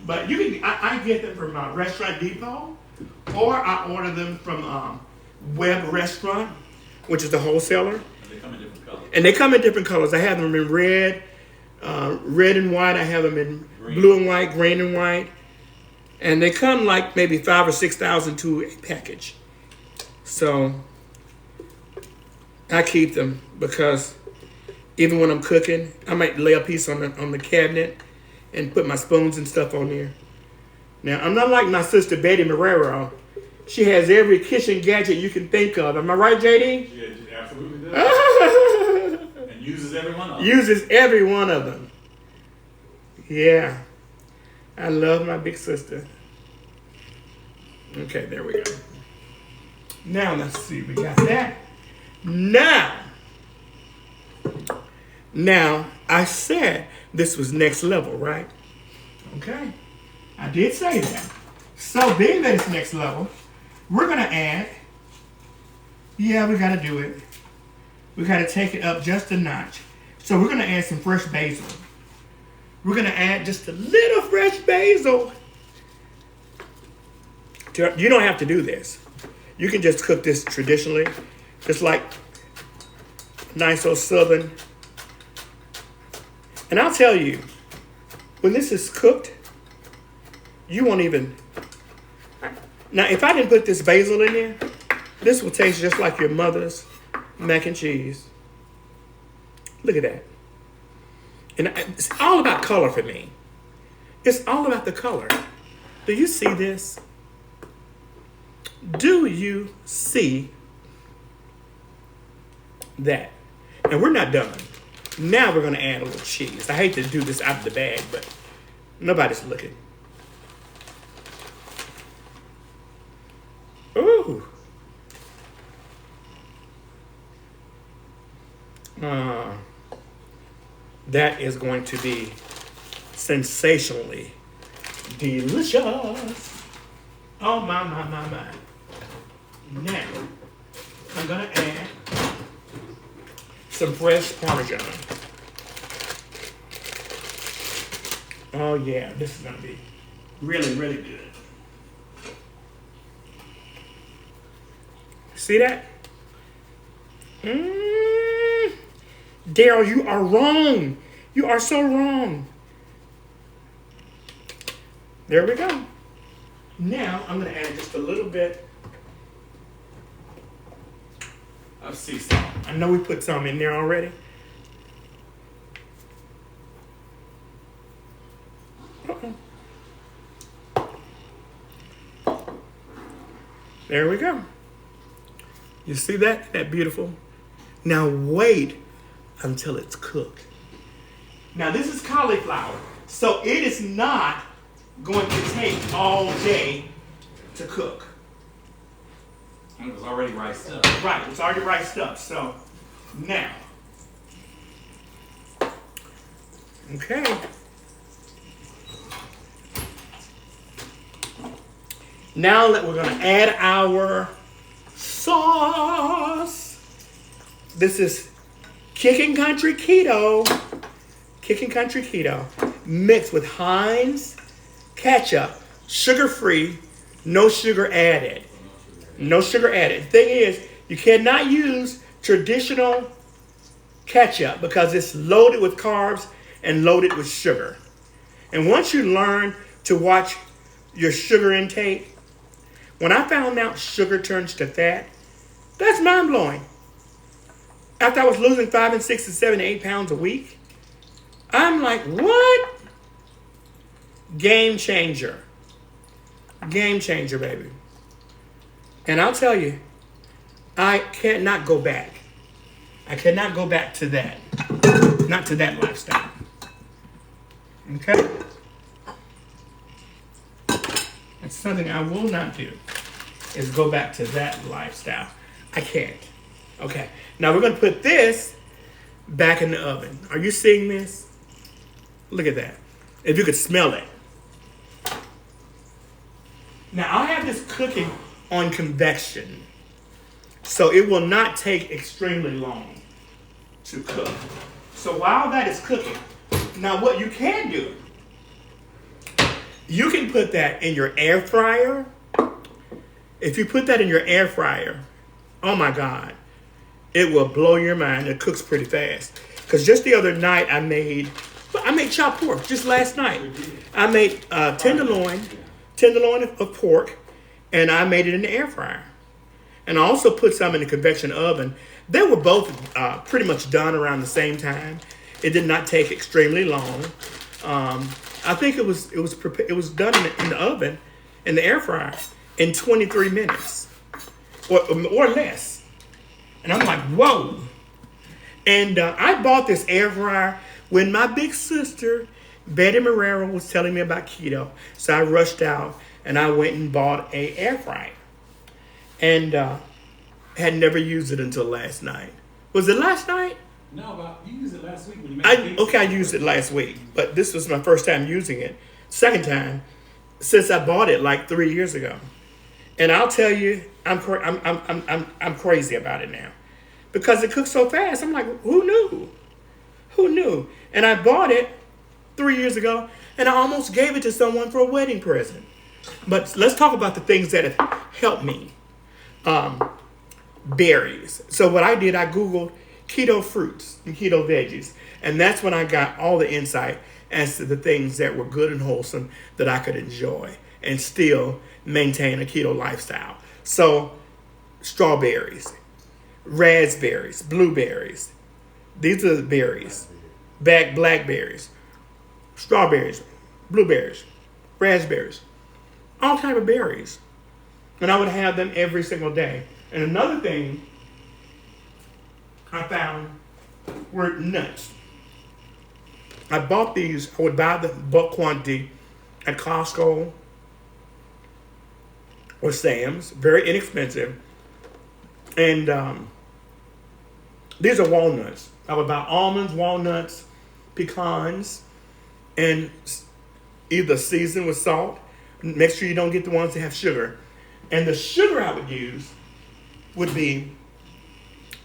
But you can I get them from Restaurant Depot, or I order them from Web Restaurant, which is the wholesaler. And they come in different colors. And they come in different colors. I have them in red and white. I have them in blue and white, green and white. And they come like maybe 5,000 or 6,000 to a package. So I keep them because even when I'm cooking, I might lay a piece on the cabinet and put my spoons and stuff on there. Now, I'm not like my sister Betty Marrero. She has every kitchen gadget you can think of. Am I right, JD? Yeah, she absolutely does. And uses every one of them. Uses every one of them. Yeah. I love my big sister. Okay, there we go. Now, let's see. We got that. Now, I said this was next level, right? Okay. I did say that. So, being that it's next level, we're going to add Yeah, we gotta do it. We gotta take it up just a notch. So we're gonna add some fresh basil. We're gonna add just a little fresh basil. You don't have to do this. You can just cook this traditionally, just like nice old southern. And I'll tell you, when this is cooked, you won't even. Now, if I didn't put this basil in there, this will taste just like your mother's mac and cheese. Look at that. And it's all about color for me. It's all about the color. Do you see this? Do you see that? And we're not done. Now we're going to add a little cheese. I hate to do this out of the bag, but nobody's looking. Ooh. That is going to be sensationally delicious. Oh, my. Now, I'm going to add some fresh Parmesan. Oh, yeah, this is going to be really, really good. See that? Daryl, you are wrong. You are so wrong. There we go. Now, I'm going to add just a little bit of sea salt. I know we put some in there already. There we go. You see that? That beautiful? Now wait until it's cooked. Now this is cauliflower, so it is not going to take all day to cook. And it was already riced up. Right, it's already riced up. So now, okay. Now that we're going to add our sauce. This is Kickin Country Keto. Kickin Country Keto mixed with Heinz ketchup, sugar-free, no sugar added. No sugar added. The thing is, you cannot use traditional ketchup because it's loaded with carbs and loaded with sugar. And once you learn to watch your sugar intake, when I found out sugar turns to fat, that's mind-blowing. After I was losing 5 and 6 and 7 and 8 pounds a week, I'm like, what? Game changer. Game changer, baby. And I'll tell you, I cannot go back. I cannot go back to that. Not to that lifestyle. Okay? That's something I will not do, is go back to that lifestyle. I can't. Okay. Now we're going to put this back in the oven. Are you seeing this? Look at that. If you could smell it. Now I have this cooking on convection, so it will not take extremely long to cook. So while that is cooking, now what you can do, you can put that in your air fryer. If you put that in your air fryer, oh my God, it will blow your mind. It cooks pretty fast. Because just the other night I made chopped pork. Just last night, I made tenderloin of pork, and I made it in the air fryer. And I also put some in the convection oven. They were both pretty much done around the same time. It did not take extremely long. I think it was done in the oven, in the air fryer, in 23 minutes or less. And I'm like, whoa. And I bought this air fryer when my big sister, Betty Marrero, was telling me about keto. So I rushed out and I went and bought an air fryer. And had never used it until last night. Was it last night? No, but you used it last week when you made I used it last week, but this was my first time using it. Second time since I bought it like 3 years ago. And I'll tell you, I'm crazy about it now because it cooks so fast. I'm like, who knew? Who knew? And I bought it 3 years ago, and I almost gave it to someone for a wedding present. But let's talk about the things that have helped me. Berries. So what I did, I Googled keto fruits and keto veggies. And that's when I got all the insight as to the things that were good and wholesome that I could enjoy and still maintain a keto lifestyle. So strawberries, raspberries, blueberries. These are the berries. Blackberries, strawberries, blueberries, raspberries, all type of berries. And I would have them every single day. And another thing I found were nuts. I bought these, I would buy the bulk quantity at Costco or Sam's, very inexpensive. And these are walnuts. I would buy almonds, walnuts, pecans, and either season with salt. Make sure you don't get the ones that have sugar. And the sugar I would use would be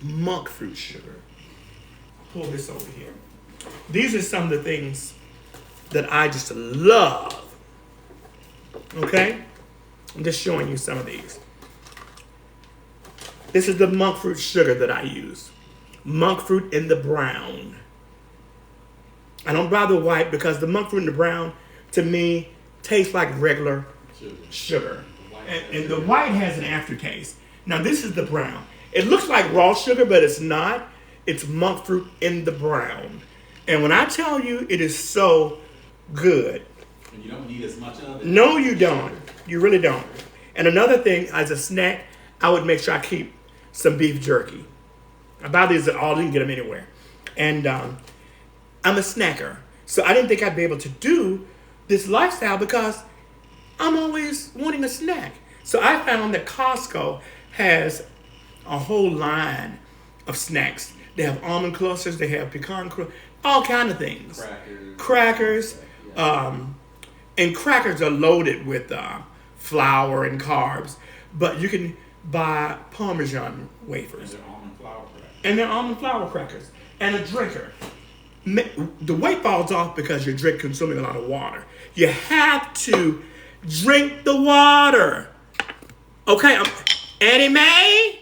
monk fruit sugar. Pull this over here. These are some of the things that I just love. Okay? I'm just showing you some of these. This is the monk fruit sugar that I use. Monk fruit in the brown. I don't buy the white because the monk fruit in the brown, to me, tastes like regular sugar. And the white has an aftertaste. Now this is the brown. It looks like raw sugar, but it's not. It's monk fruit in the brown. And when I tell you it is so good. And you don't need as much of it? No, you don't. You really don't. And another thing, as a snack, I would make sure I keep some beef jerky. I buy these at all, you can get them anywhere. And I'm a snacker. So I didn't think I'd be able to do this lifestyle because I'm always wanting a snack. So I found that Costco has a whole line of snacks. They have almond clusters, they have pecan clusters, all kind of things. Crackers. And crackers are loaded with flour and carbs. But you can buy Parmesan wafers. And they're almond flour crackers. And a drinker. The weight falls off because you're consuming a lot of water. You have to drink the water. Okay, Annie Mae,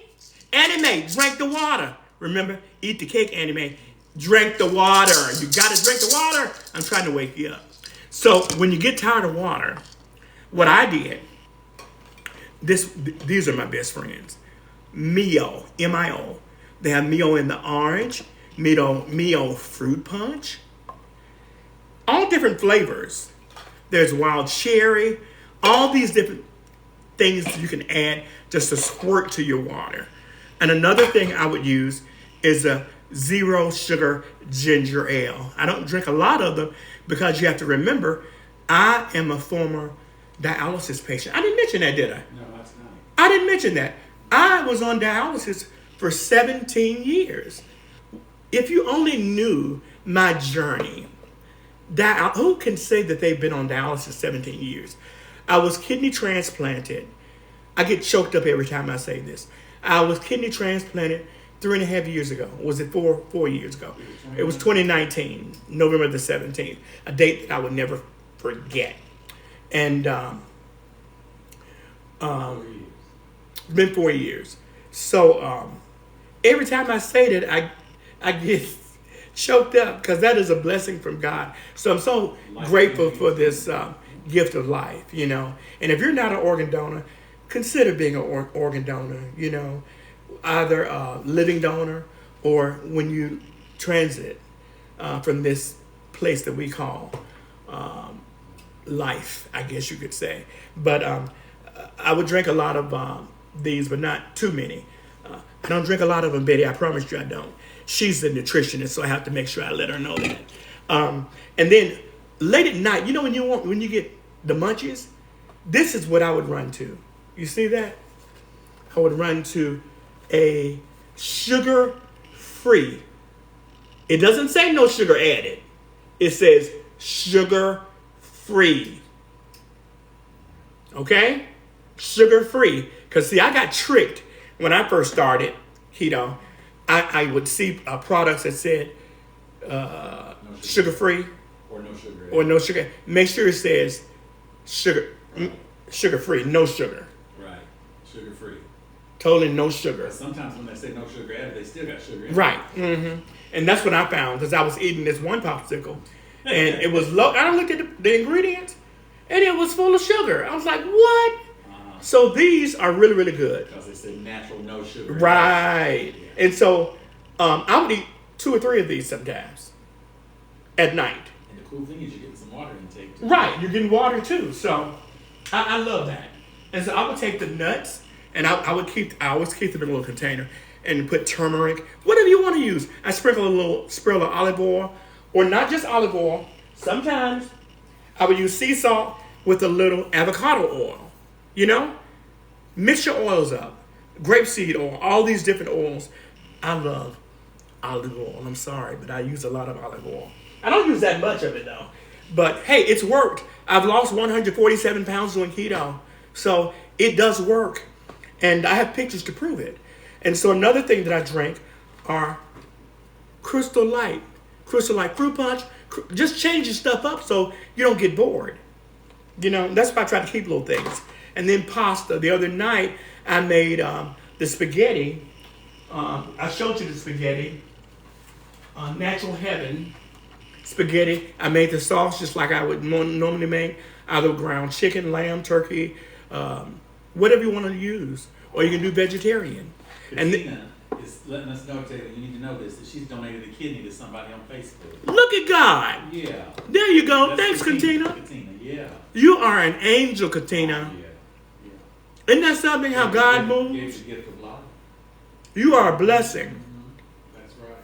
drink the water. Remember, eat the cake, Annie Mae. Drink the water. You got to drink the water. I'm trying to wake you up. So when you get tired of water, what I did, these are my best friends. Mio, M-I-O. They have Mio in the orange, Mio fruit punch. All different flavors. There's wild cherry. All these different things you can add just to squirt to your water. And another thing I would use is a 0 sugar ginger ale. I don't drink a lot of them because you have to remember, I am a former dialysis patient. I didn't mention that, did I? No, that's not. I didn't mention that. I was on dialysis for 17 years. If you only knew my journey, who can say that they've been on dialysis 17 years? I was kidney transplanted. I get choked up every time I say this. I was kidney transplanted 3.5 years ago. Was it 4 years ago? It was 2019, November the 17th, a date that I would never forget. And it's been 4 years. So every time I say that, I get choked up because that is a blessing from God. So I'm so grateful for this gift of life, you know. And if you're not an organ donor, consider being an organ donor, you know, either a living donor or when you transit from this place that we call life, I guess you could say. But I would drink a lot of these, but not too many. I don't drink a lot of them, Betty. I promise you I don't. She's the nutritionist, so I have to make sure I let her know that. And then late at night, you know when you get the munchies, this is what I would run to. You see that? I would run to a sugar-free. It doesn't say no sugar added. It says sugar-free. Okay? sugar-free. Because, see, I got tricked when I first started keto. I would see products that said No sugar-free Or no sugar. or no sugar. Make sure it says sugar-free, no sugar. Right. Sugar free. Totally no sugar. But sometimes when they say no sugar added, they still got sugar in it. Right. And that's what I found because I was eating this one popsicle, and it was low. I looked at the ingredients, and it was full of sugar. I was like, "What?" So these are really, really good. Because they say natural, no sugar. Right. Yeah. And so I would eat 2 or 3 of these sometimes at night. And the cool thing is you're getting some water intake too. Right. You're getting water too. So I love that. And so I would take the nuts, and I always keep them in a little container and put turmeric, whatever you want to use. I sprinkle a little sprinkle of olive oil, or not just olive oil. Sometimes I would use sea salt with a little avocado oil. You know, mix your oils up. Grapeseed oil, all these different oils. I love olive oil. I'm sorry, but I use a lot of olive oil. I don't use that much of it though. But hey, it's worked. I've lost 147 pounds doing keto. So it does work. And I have pictures to prove it. And so another thing that I drink are Crystal Light fruit punch. Just change your stuff up so you don't get bored. You know, that's why I try to keep little things. And then pasta. The other night, I made the spaghetti. I showed you the spaghetti. Natural Heaven spaghetti. I made the sauce just like I would normally make. Either ground chicken, lamb, turkey, whatever you want to use. Or you can do vegetarian. Katina is letting us know, Taylor, you need to know this, that she's donated a kidney to somebody on Facebook. Look at God. Yeah. There you go. That's Thanks, Katina. Katina, yeah. You are an angel, Katina. Yeah. Isn't that something how God moves? Gave the gift of life. You are a blessing. That's right.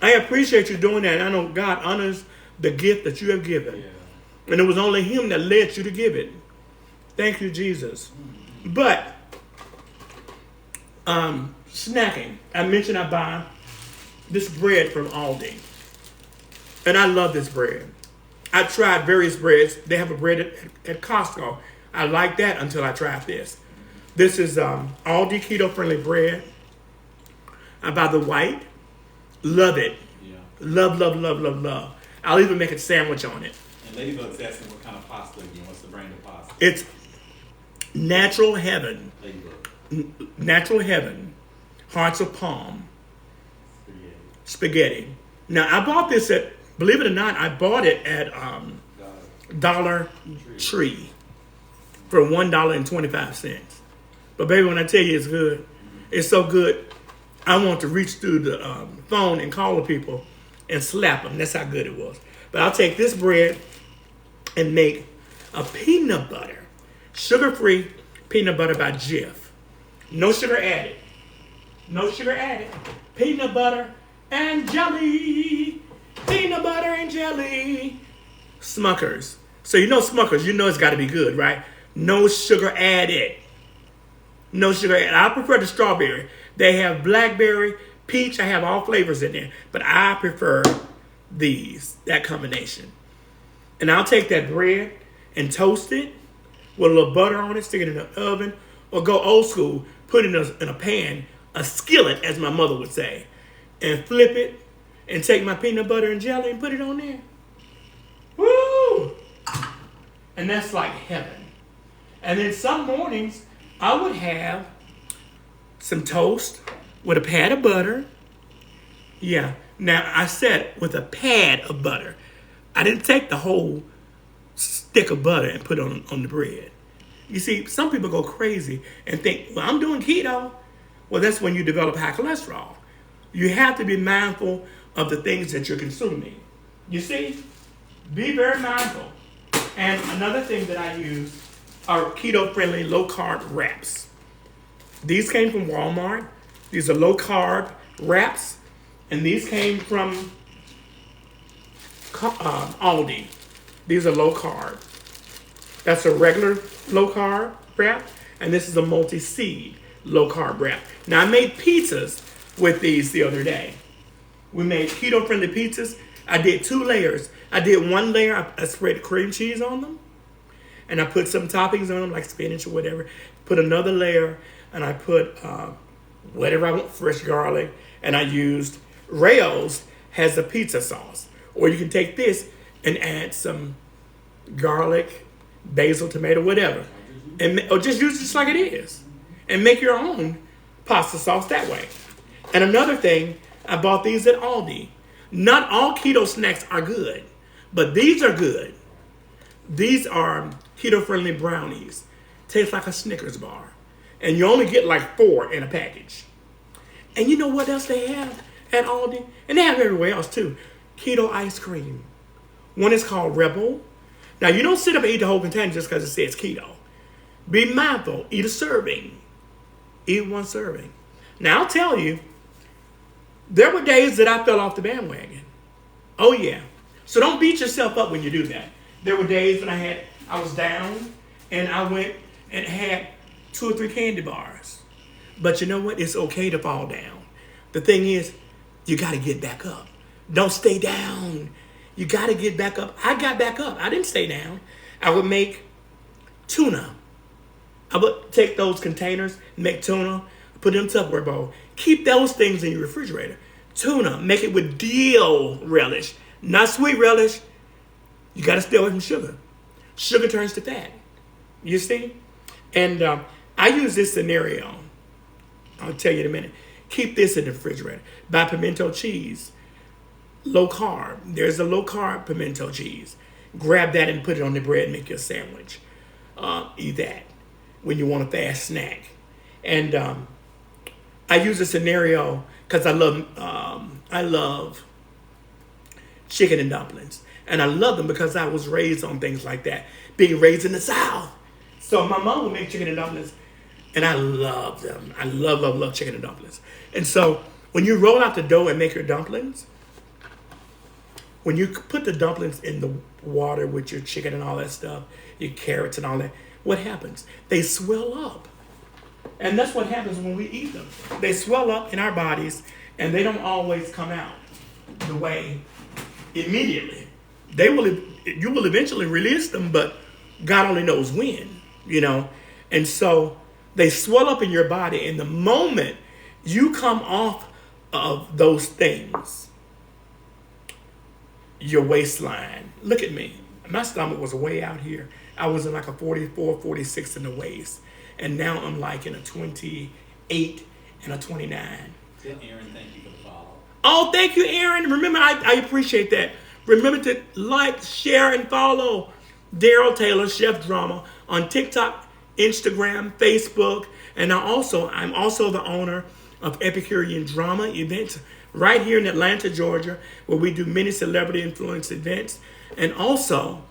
I appreciate you doing that. I know God honors the gift that you have given. Yeah. And it was only Him that led you to give it. Thank you, Jesus. But, snacking. I mentioned I buy this bread from Aldi. And I love this bread. I tried various breads. They have a bread at Costco. I like that until I tried this. This is Aldi keto-friendly bread. I buy the white. Love it. Yeah. Love, love, love, love, love. I'll even make a sandwich on it. And Ladybug's asking what kind of pasta again. What's the brand of pasta? It's Natural Heaven. Ladybug. Natural Heaven. Hearts of Palm. Spaghetti. Spaghetti. Now, I bought this at, believe it or not, I bought it at Dollar Tree for $1.25. But baby, when I tell you it's good, it's so good, I want to reach through the phone and call the people and slap them. That's how good it was. But I'll take this bread and make a peanut butter, sugar-free peanut butter by Jif. No sugar added. No sugar added. Peanut butter and jelly. Peanut butter and jelly. Smuckers. So you know Smuckers, you know it's got to be good, right? No sugar added. No sugar added. I prefer the strawberry. They have blackberry, peach. I have all flavors in there. But I prefer that combination. And I'll take that bread and toast it with a little butter on it, stick it in the oven, or go old school, put it in a pan, a skillet, as my mother would say, and flip it and take my peanut butter and jelly and put it on there. Woo! And that's like heaven. And then some mornings, I would have some toast with a pad of butter. Yeah. Now, I said with a pad of butter. I didn't take the whole stick of butter and put it on the bread. You see, some people go crazy and think, well, I'm doing keto. Well, that's when you develop high cholesterol. You have to be mindful of the things that you're consuming. You see? Be very mindful. And another thing that I use are keto-friendly low-carb wraps. These came from Walmart. These are low-carb wraps. And these came from Aldi. These are low-carb. That's a regular low-carb wrap. And this is a multi-seed low-carb wrap. Now, I made pizzas with these the other day. We made keto-friendly pizzas. I did 2 layers. I did 1 layer. I spread cream cheese on them. and I put some toppings on them, like spinach or whatever. Put another layer, and I put whatever I want, fresh garlic, and I used Rayo's has a pizza sauce. Or you can take this and add some garlic, basil, tomato, whatever, or just use it just like it is, and make your own pasta sauce that way. And another thing, I bought these at Aldi. Not all keto snacks are good, but these are good. These are keto-friendly brownies. Tastes like a Snickers bar. And you only get like 4 in a package. And you know what else they have at Aldi? And they have everywhere else too. Keto ice cream. One is called Rebel. Now, you don't sit up and eat the whole container just because it says keto. Be mindful. Eat a serving. Eat one serving. Now, I'll tell you, there were days that I fell off the bandwagon. Oh, yeah. So don't beat yourself up when you do that. There were days when I was down, and I went and had 2 or 3 candy bars. But you know what? It's okay to fall down. The thing is, you got to get back up. Don't stay down. You got to get back up. I got back up. I didn't stay down. I would make tuna. I would take those containers, make tuna, put it in a Tupperware bowl. Keep those things in your refrigerator. Tuna, make it with dill relish, not sweet relish. You got to stay away from sugar. Sugar turns to fat. You see? And I use this scenario. I'll tell you in a minute. Keep this in the refrigerator. Buy pimento cheese. Low carb. There's a low carb pimento cheese. Grab that and put it on the bread and make your sandwich. Eat that when you want a fast snack. And I use a scenario because I love chicken and dumplings. And I love them because I was raised on things like that. Being raised in the South. So my mom would make chicken and dumplings. And I love them. I love chicken and dumplings. And so when you roll out the dough and make your dumplings, when you put the dumplings in the water with your chicken and all that stuff, your carrots and all that, what happens? They swell up. And that's what happens when we eat them. They swell up in our bodies, and they don't always come out the way immediately. You will eventually release them, but God only knows when, you know. And so they swell up in your body, and the moment you come off of those things, your waistline, look at me. My stomach was way out here. I was in like a 44, 46 in the waist. And now I'm like in a 28 and a 29. Tell Aaron, thank you for the follow. Oh, thank you, Aaron. Remember, I appreciate that. Remember to like, share, and follow Daryl Taylor, Chef Drama, on TikTok, Instagram, Facebook. And I'm also the owner of Epicurean Drama events right here in Atlanta, Georgia, where we do many celebrity influence events. And also,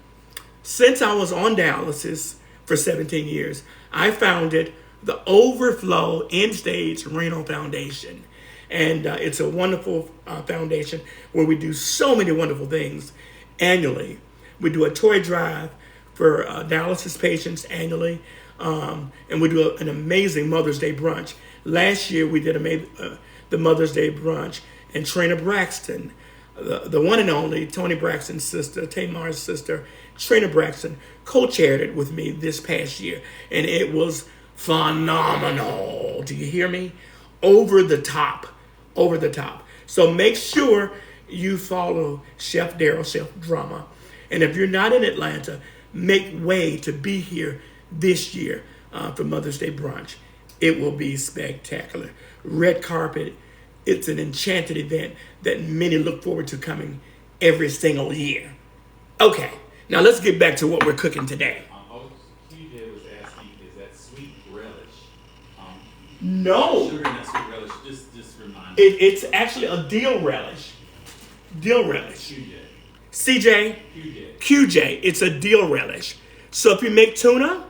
since I was on dialysis for 17 years, I founded the Overflow End Stage Renal Foundation. And it's a wonderful foundation where we do so many wonderful things annually. We do a toy drive for dialysis patients annually. And we do an amazing Mother's Day brunch. Last year, we did the Mother's Day brunch. And Trina Braxton, the one and only Tony Braxton's sister, Tamar's sister, Trina Braxton, co-chaired it with me this past year. And it was phenomenal. Do you hear me? Over the top. Over the top. So make sure you follow Chef Daryl, Chef Drama. And if you're not in Atlanta, make way to be here this year for Mother's Day brunch. It will be spectacular. Red carpet. It's an enchanted event that many look forward to coming every single year. Okay, now let's get back to what we're cooking today. QJ was asking, is that sweet relish? No. Sugar and that sweet relish, just remind me. It's actually a dill relish. Dill relish. CJ? QJ. It's a dill relish. So if you make tuna,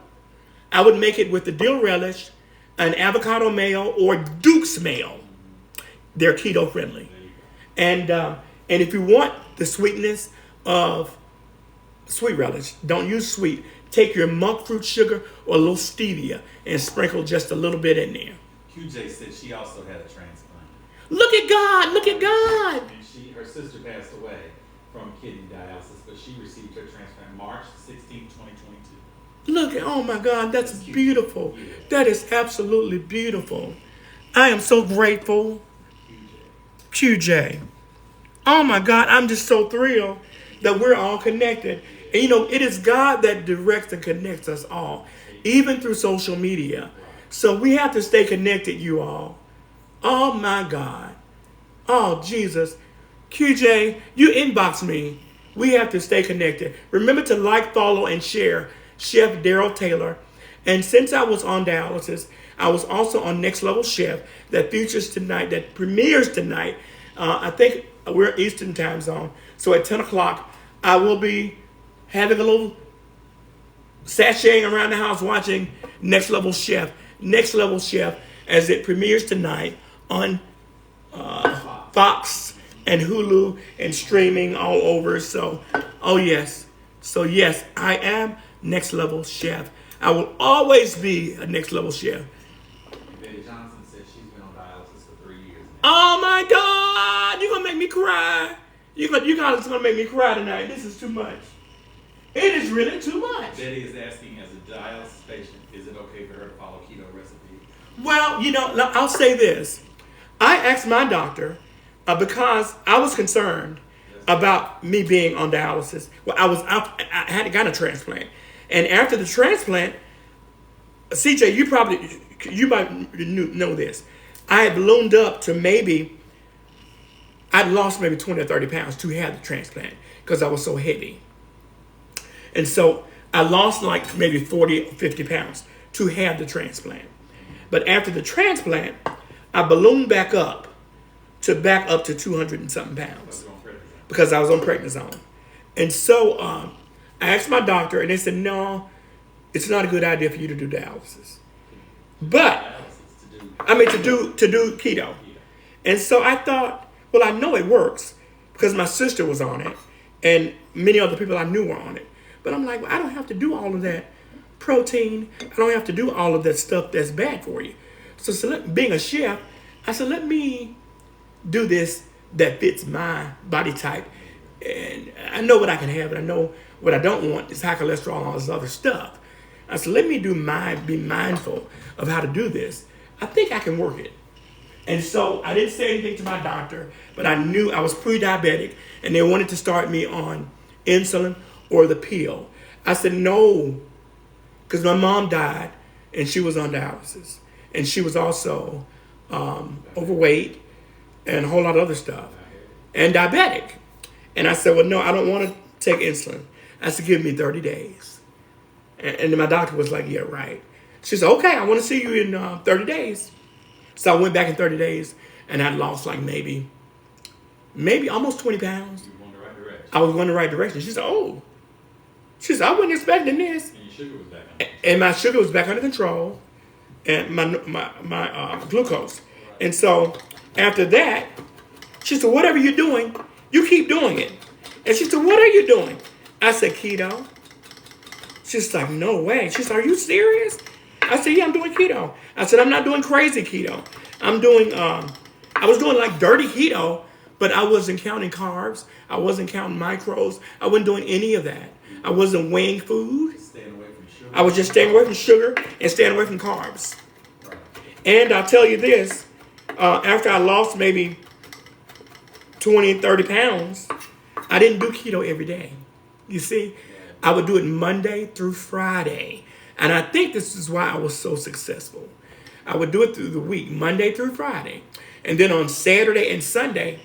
I would make it with the dill relish, an avocado mayo, or Duke's mayo. They're keto friendly. And if you want the sweetness of sweet relish, don't use sweet. Take your monk fruit sugar or a little stevia and sprinkle just a little bit in there. QJ said she also had a transplant. Look at God, look at God. And her sister passed away from kidney dialysis, but she received her transplant March 16, 2022. Look at, oh my God, that's That's cute. beautiful. Yeah. That is absolutely beautiful. I am so grateful, QJ. Oh my God, I'm just so thrilled that we're all connected. And you know, it is God that directs and connects us all, even through social media. So we have to stay connected, you all. Oh my God. Oh Jesus. QJ, you inbox me. We have to stay connected. Remember to like, follow, and share Chef Daryl Taylor. And since I was on dialysis, I was also on Next Level Chef that features tonight, that premieres tonight. I think we're Eastern time zone. So at 10 o'clock, I will be having a little sashaying around the house watching Next Level Chef. Next Level Chef as it premieres tonight on Fox and Hulu and streaming all over. So, oh yes. So yes, I am Next Level Chef. I will always be a Next Level Chef. Betty Johnson says she's been on dialysis for 3 years now. Oh my God! You're gonna make me cry. You guys are gonna make me cry tonight. This is too much. It is really too much. Betty is asking, as a dialysis patient, is it okay for her to follow keto recipes? Well, you know, I'll say this. I asked my doctor because I was concerned about me being on dialysis. Well, I had got a transplant, and after the transplant, CJ, you might know this. I had ballooned up to I'd lost maybe 20 or 30 pounds to have the transplant because I was so heavy. And so I lost like maybe 40 or 50 pounds to have the transplant. But after the transplant, I ballooned back up to 200 and something pounds because I was on prednisone. And so I asked my doctor, and they said, no, it's not a good idea for you to do dialysis. But to do keto. And so I thought, well, I know it works because my sister was on it, and many other people I knew were on it. But I'm like, well, I don't have to do all of that protein. I don't have to do all of that stuff that's bad for you. So being a chef, I said, let me do this that fits my body type. And I know what I can have, and I know what I don't want is high cholesterol and all this other stuff. I said, let me be mindful of how to do this. I think I can work it. And so I didn't say anything to my doctor, but I knew I was pre-diabetic, and they wanted to start me on insulin or the pill. I said no, because my mom died, and she was on dialysis. And she was also overweight and a whole lot of other stuff, and diabetic. And I said, well, no, I don't want to take insulin. I said, give me 30 days. And then my doctor was like, yeah, right. She said, okay, I want to see you in 30 days. So I went back in 30 days, and I lost like maybe almost 20 pounds. You were going the right direction. I was going the right direction. She said, oh. She said, I wasn't expecting this. And your sugar was back on. And my sugar was back under control, and my glucose. And so after that, she said, whatever you're doing, you keep doing it. And she said, what are you doing? I said, keto. She's like, no way. She said, are you serious? I said, yeah, I'm doing keto. I said, I'm not doing crazy keto. I'm doing, I was doing like dirty keto, but I wasn't counting carbs. I wasn't counting macros. I wasn't doing any of that. I wasn't weighing food. Staying away from sugar. I was just staying away from sugar and staying away from carbs. Right. And I'll tell you this, after I lost maybe 20, 30 pounds, I didn't do keto every day. You see, I would do it Monday through Friday. And I think this is why I was so successful. I would do it through the week, Monday through Friday. And then on Saturday and Sunday,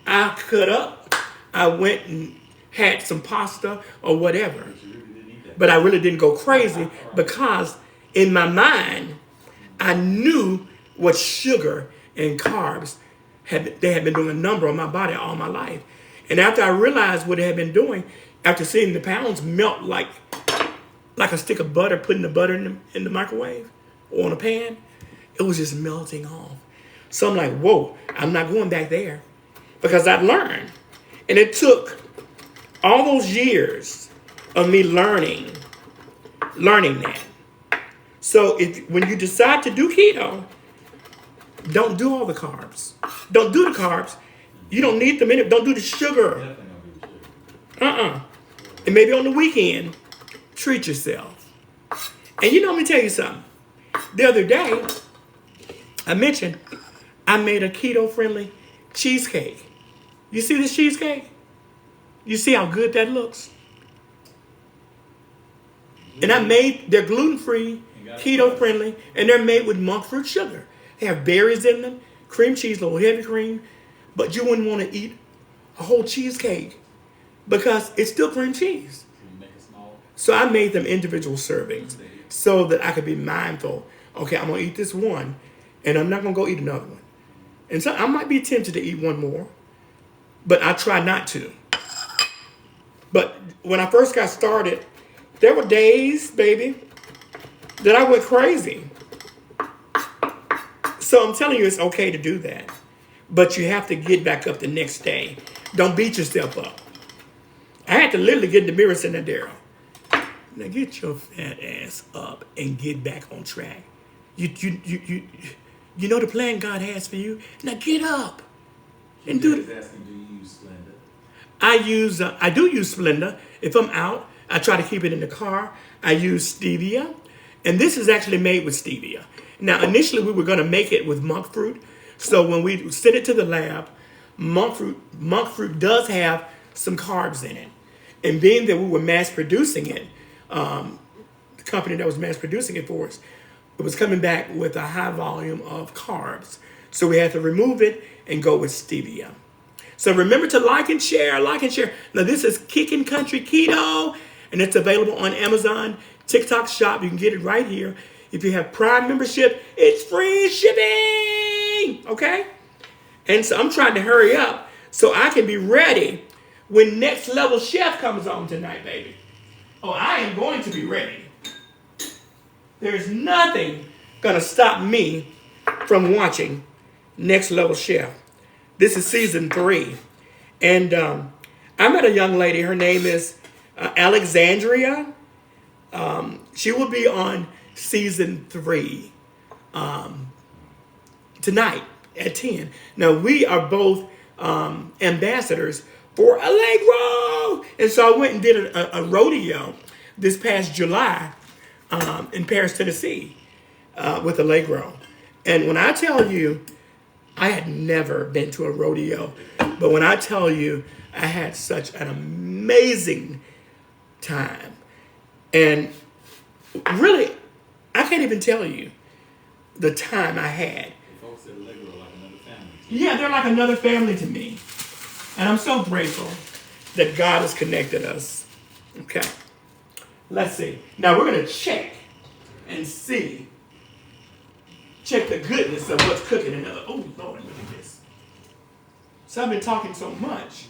I cut up. I went and had some pasta or whatever. But I really didn't go crazy because in my mind, I knew what sugar and carbs they had been doing a number on my body all my life. And after I realized what it had been doing, after seeing the pounds melt like a stick of butter, putting the butter in the microwave or on a pan, it was just melting off. So I'm like, whoa, I'm not going back there because I'd learned. And it took all those years of me learning that. So when you decide to do keto, don't do all the carbs. Don't do the carbs. You don't need them in it. Don't do the sugar. Definitely don't do sugar. And maybe on the weekend, treat yourself. And let me tell you something. The other day, I mentioned I made a keto-friendly cheesecake. You see this cheesecake? You see how good that looks? And they're gluten-free, keto-friendly, and they're made with monk fruit sugar. They have berries in them, cream cheese, a little heavy cream, but you wouldn't want to eat a whole cheesecake because it's still cream cheese. So I made them individual servings so that I could be mindful. Okay, I'm going to eat this one, and I'm not going to go eat another one. And so I might be tempted to eat one more, but I try not to. But when I first got started, there were days, baby, that I went crazy. So I'm telling you, it's okay to do that. But you have to get back up the next day. Don't beat yourself up. I had to literally get in the mirror and say, "Now, Daryl, now get your fat ass up and get back on track. You know the plan God has for you? Now get up and do it." Asking, do you use Splenda? I do use Splenda. If I'm out, I try to keep it in the car. I use stevia. And this is actually made with stevia. Now, initially, we were going to make it with monk fruit. So when we sent it to the lab, monk fruit does have some carbs in it. And being that we were mass producing it, the company that was mass producing it for us, it was coming back with a high volume of carbs. So we had to remove it and go with stevia. So remember to like and share. Now, this is Kickin Country Keto, and it's available on Amazon, TikTok Shop. You can get it right here. If you have Prime membership, it's free shipping, okay? And so I'm trying to hurry up so I can be ready when Next Level Chef comes on tonight, baby. Oh, I am going to be ready. There's nothing going to stop me from watching Next Level Chef. This is season 3. And I met a young lady. Her name is Alexandria. She will be on season 3 tonight at 10. Now, we are both ambassadors for Allegro. And so I went and did a rodeo this past July in Paris, Tennessee with Allegro. And when I tell you, I had never been to a rodeo, but when I tell you, I had such an amazing time. And really, I can't even tell you the time I had. The folks at Allegro are like another family. Yeah, they're like another family to me. And I'm so grateful that God has connected us. Okay. Let's see. Now we're going to check and see. Check the goodness of what's cooking in the... Oh, Lord, look at this. So I've been talking so much.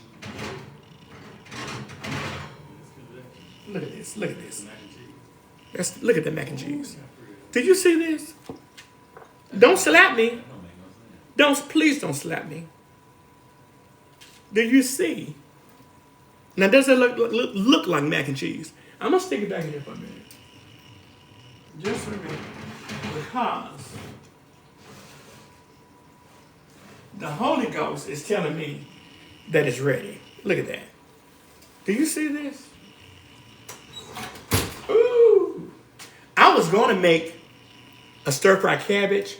Look at this. Look at this. Look at the mac and cheese. Did you see this? Don't slap me. Please don't slap me. Do you see? Now, does it look like mac and cheese? I'm going to stick it back in here for a minute. Just for a minute. Because the Holy Ghost is telling me that it's ready. Look at that. Do you see this? Ooh. I was going to make a stir-fried cabbage.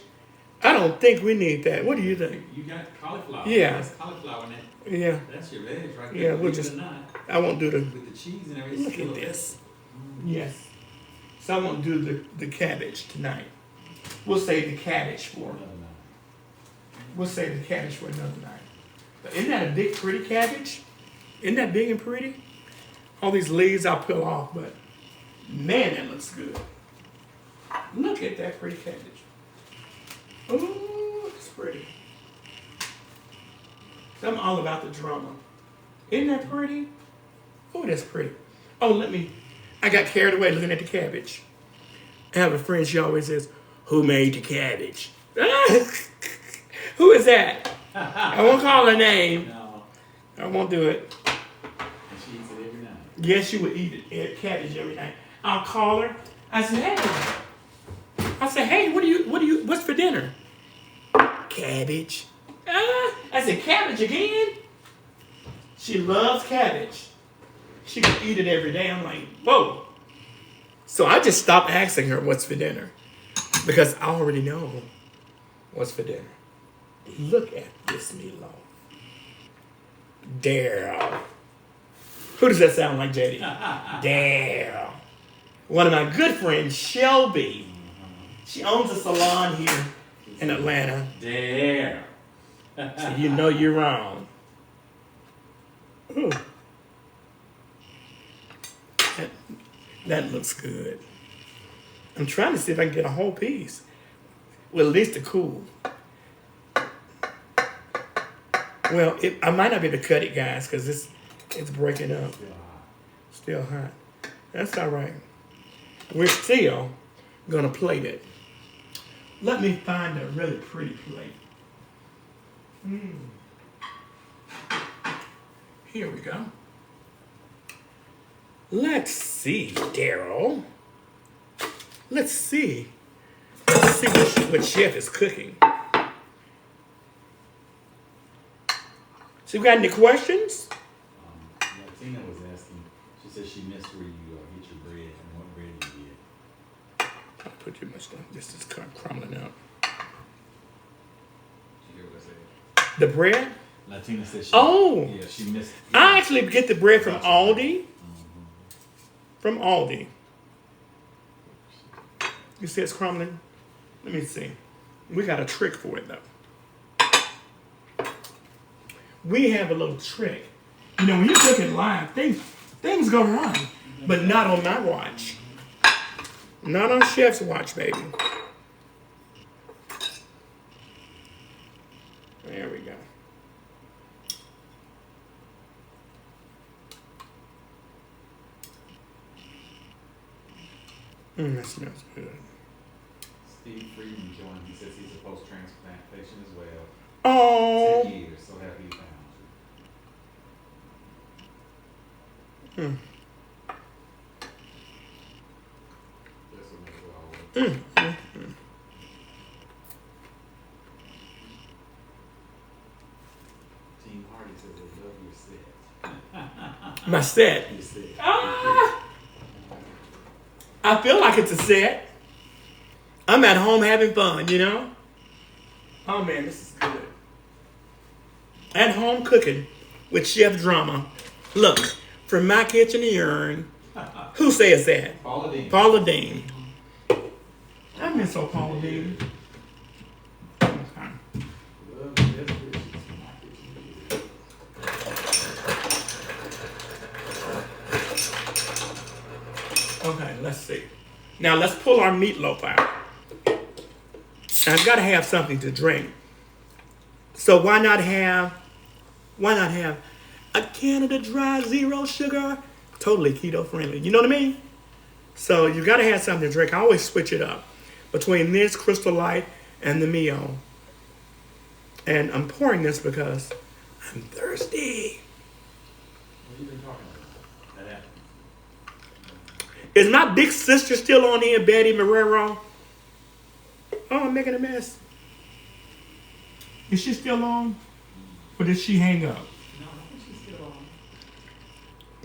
I don't think we need that. What do you think? You got cauliflower. Yeah. There's cauliflower in that. Yeah. That's your veg right there. Yeah, we'll just... I won't do the... With the cheese and everything. Look at this. Yes. So I won't do the cabbage tonight. We'll save the cabbage for another night. We'll save the cabbage for another night. But isn't that a big, pretty cabbage? Isn't that big and pretty? All these leaves I'll peel off, but man, that looks good. Look at that pretty cabbage. Ooh, it's pretty. So I'm all about the drama. Isn't that pretty? Oh, that's pretty. Oh, I got carried away looking at the cabbage. I have a friend, she always says, "Who made the cabbage?" Who is that? I won't call her name. No. I won't do it. And she eats it every night. Yes, she would eat cabbage every night. I'll call her. I said, hey, what's for dinner? Cabbage. I said, cabbage again? She loves cabbage. She can eat it every day. I'm like, whoa. So I just stopped asking her what's for dinner because I already know what's for dinner. Look at this meatloaf. Daryl. Who does that sound like, JD? Daryl. One of my good friends, Shelby. She owns a salon here in Atlanta. There. So you know you're wrong. Ooh. That looks good. I'm trying to see if I can get a whole piece. Well, at least a cool. Well, I might not be able to cut it, guys, because it's breaking up. Still hot. That's all right. We're still going to plate it. Let me find a really pretty plate. Here we go. Let's see, Daryl. Let's see. Let's see what Chef is cooking. So you got any questions? Latina was asking, she said she missed where you get your bread and what bread you get. I put too much down. This is crumbling out. Did you hear what I said? The bread? Latina said she, yeah, she missed. I actually get the bread from Aldi. From Aldi. You see it's crumbling? Let me see. We got a trick for it, though. We have a little trick. You know, when you cook it live, things go wrong. But not on my watch. Not on Chef's watch, baby. There we go. That smells good. Steve Friedman joined. He says he's a post-transplant patient as well. Oh. 10 years, so happy he found you. That's what makes it all work. Team Hardy says they love your set. My set. Your set. I feel like it's a set. I'm at home having fun, you know? Oh man, this is good. At home cooking with Chef Drama. Look, from my kitchen to yours. Who says that? Paula Dean. Paula Dean. I miss old Paula Dean. Okay. Love your best wishes. Okay, let's see. Now let's pull our meatloaf out. I've got to have something to drink. So why not have a Canada Dry Zero Sugar? Totally keto friendly. You know what I mean? So you got to have something to drink. I always switch it up between this Crystal Light and the Mio. And I'm pouring this because I'm thirsty. What have you been talking about? That happened. Is my big sister still on here, Betty Marrero? Oh, I'm making a mess. Is she still on? Or did she hang up? No, I think she's still on.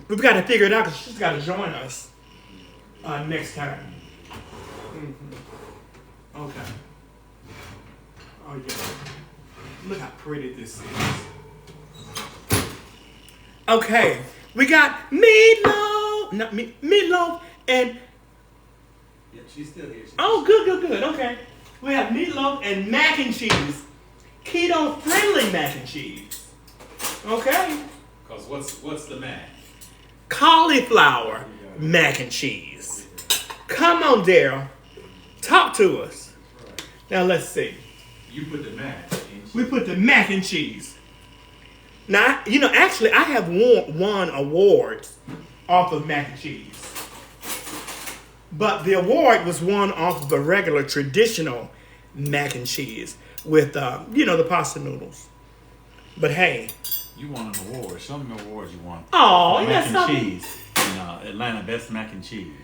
We've got to figure it out because she's got to join us next time. Okay. Oh, yeah. Look how pretty this is. Okay. We got meatloaf. Not meatloaf and... Yeah, she's still here. Oh, good. Okay. We have meatloaf and mac and cheese. Keto-friendly mac and cheese. Okay. Because what's the mac? Cauliflower mac and cheese. Come on, Daryl. Talk to us. Right. Now, let's see. You put the mac in. We put the mac and cheese. Now, you know, actually, I have won awards off of mac and cheese. But the award was won off of a regular traditional mac and cheese with, the pasta noodles. But hey. You won an award. Show me the awards you won. Oh, mac that's and something. cheese. Atlanta Best Mac and Cheese.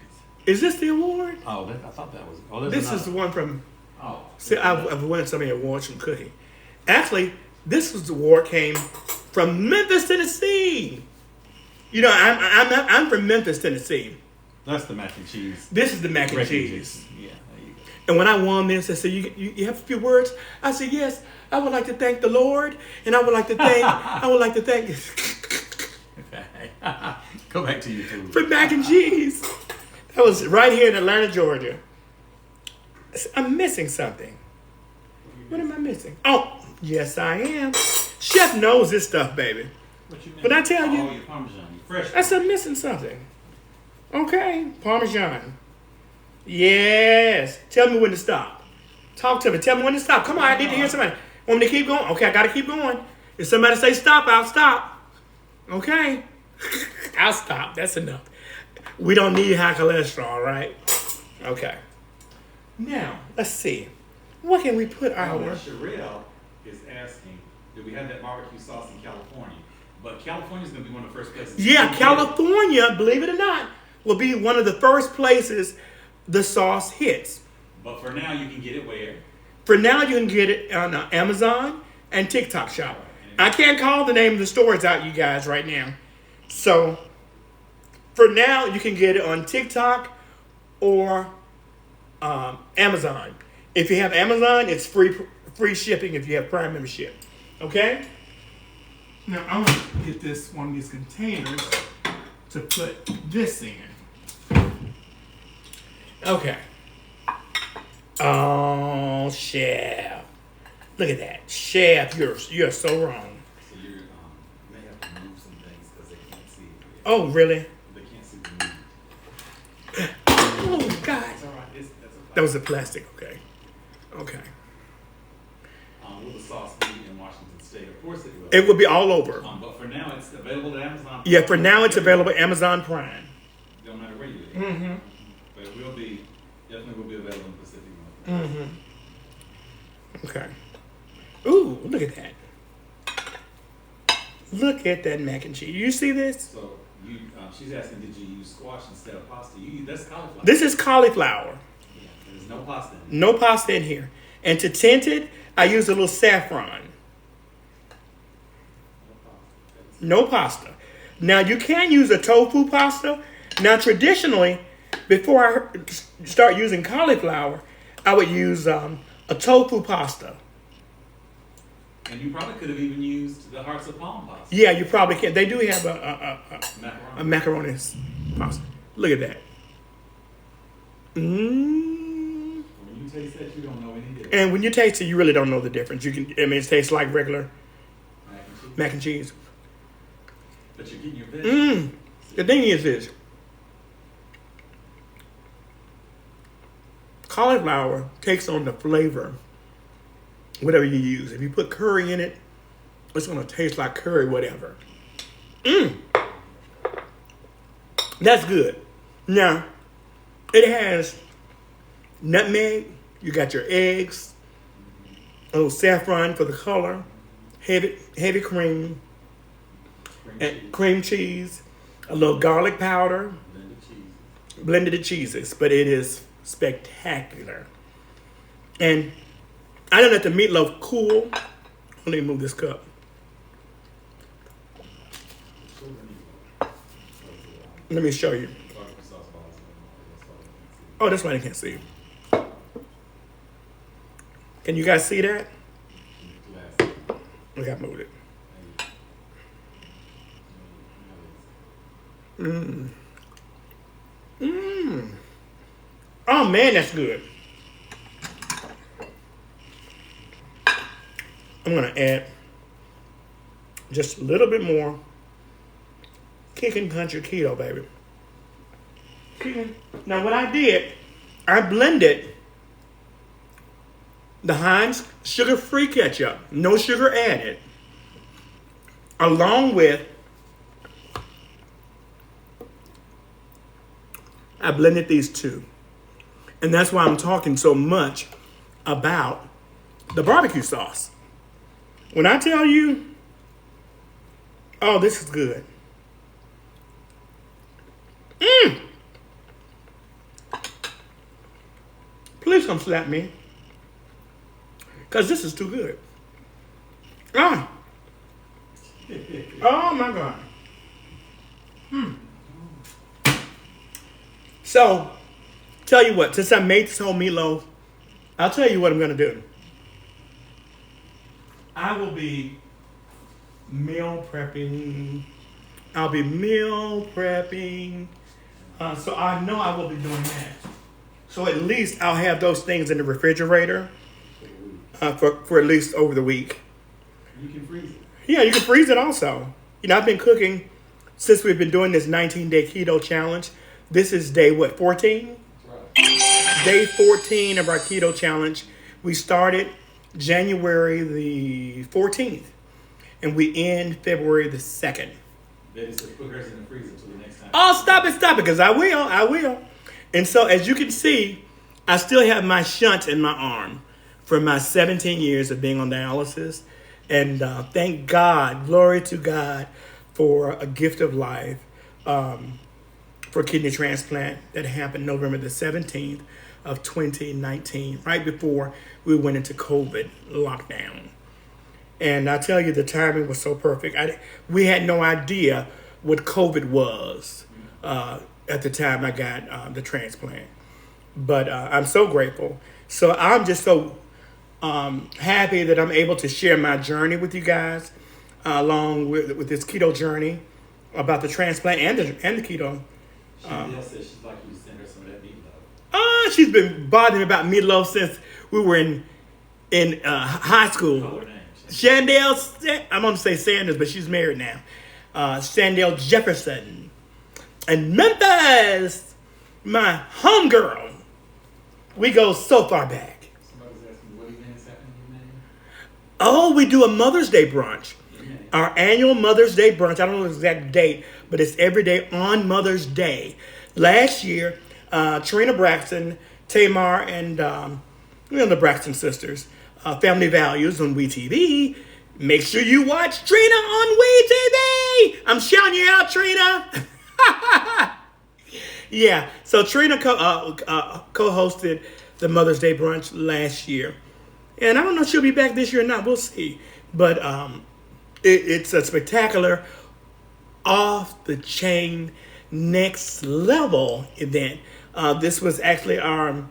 Is this the award? Oh, I thought that was. Oh, This is the one from. Oh. See, I've won so many awards from cooking. Actually, this award came from Memphis, Tennessee. You know, I'm from Memphis, Tennessee. That's the mac and cheese. This is the mac and cheese. Yeah, there you go. And when I won this, I said, you have a few words? I said, yes, I would like to thank the Lord, and I would like to thank Okay. Go back to your food. for mac and cheese. That was right here in Atlanta, Georgia. I'm missing something. What am I missing? Oh, yes, I am. Chef knows this stuff, baby. What you mean? But I tell you, your Parmesan, your fresh. I said I'm missing something. Okay, Parmesan. Yes. Tell me when to stop. Talk to me. Tell me when to stop. Come on, I need to hear somebody. Want me to keep going? Okay, I got to keep going. If somebody say stop, I'll stop. Okay. I'll stop. That's enough. We don't need high cholesterol, right? Okay. Now, let's see. What can we put our... Sherelle is asking, do we have that barbecue sauce in California? But California is going to be one of the first places. Yeah, California, believe it or not, will be one of the first places the sauce hits. But for now, you can get it where? For now, you can get it on Amazon and TikTok Shop. I can't call the name of the stores out, you guys, right now. So, for now, you can get it on TikTok or Amazon. If you have Amazon, it's free shipping if you have Prime membership. Okay? Now, I'm going to get this one of these containers to put this in. Okay. Oh, Chef. Look at that. Chef, you're so wrong. So you may have to move some things because they can't see it. Oh, really? They can't see the meat. Oh, God. It's all right. That's okay. That was the plastic, okay. Okay. Will the sauce be in Washington State? Of course it will. It will be all over. But for now, it's available at Amazon. Yeah, for now it's available at Amazon Prime. Don't matter where you live. Mm-hmm. But it will be, definitely will be available in Pacific Northwest. Mm-hmm. Okay. Ooh, look at that. Look at that mac and cheese. You see this? So you, she's asking, did you use squash instead of pasta? That's cauliflower. This is cauliflower. Yeah, there's no pasta in it. No pasta in here. And to tint it, I use a little saffron. No pasta. Now, you can use a tofu pasta. Now, traditionally, before I start using cauliflower, I would use a tofu pasta. And you probably could have even used the hearts of palm pasta. Yeah, you probably can. They do have Macaroni. a macaroni pasta. Look at that. When you taste that, you don't know any difference. And when you taste it, you really don't know the difference. It tastes like regular mac and cheese. But you're getting your veggies. The thing is this. Cauliflower takes on the flavor, whatever you use. If you put curry in it, it's going to taste like curry, whatever. That's good. Now, it has nutmeg. You got your eggs, a little saffron for the color, heavy cream, and cream cheese, a little garlic powder, blended cheeses. But it is spectacular. And I done let the meatloaf cool. Let me move this cup. Let me show you. Oh, that's why I can't see. Can you guys see that? Look, I moved it. Oh man, that's good. I'm gonna add just a little bit more Kickin Country Keto, baby. Now what I did, I blended the Heinz sugar-free ketchup, no sugar added, along with, I blended these two. And that's why I'm talking so much about the barbecue sauce. When I tell you, oh, this is good. Please come slap me. Because this is too good. Oh my God. So, tell you what, since I made this whole meatloaf, I'll tell you what I'm going to do. I will be meal prepping. I'll be meal prepping. So I know I will be doing that. So at least I'll have those things in the refrigerator for at least over the week. You can freeze it. Yeah, you can freeze it also. You know, I've been cooking since we've been doing this 19-day keto challenge. This is day, 14? Right. Day 14 of our keto challenge. We started January the 14th, and we end February the 2nd. Then it says put hers in the freezer until the next time. Oh, stop it, because I will. And so, as you can see, I still have my shunt in my arm from my 17 years of being on dialysis. And thank God, glory to God, for a gift of life for kidney transplant that happened November the 17th of 2019, right before we went into COVID lockdown. And I tell you, the timing was so perfect. We had no idea what COVID was at the time I got the transplant. But I'm so grateful. So I'm just so happy that I'm able to share my journey with you guys, along with this keto journey about the transplant and the keto. Chantel says she'd like you to send her some of that meatloaf. She's been bothering me about meatloaf since we were in high school. Call her name. Chandel, I'm going to say Sanders, but she's married now. Chandel Jefferson. And Memphis, my homegirl. We go so far back. Somebody's asking what event is happening in May? Oh, we do a Mother's Day brunch. In May. Our annual Mother's Day brunch. I don't know the exact date, but it's every day on Mother's Day. Last year, Trina Braxton, Tamar, and the Braxton sisters, Family Values on WeTV. Make sure you watch Trina on WeTV. I'm shouting you out, Trina. Yeah, so Trina co-hosted the Mother's Day brunch last year. And I don't know if she'll be back this year or not. We'll see. But it's a spectacular, off-the-chain, next-level event. This was actually our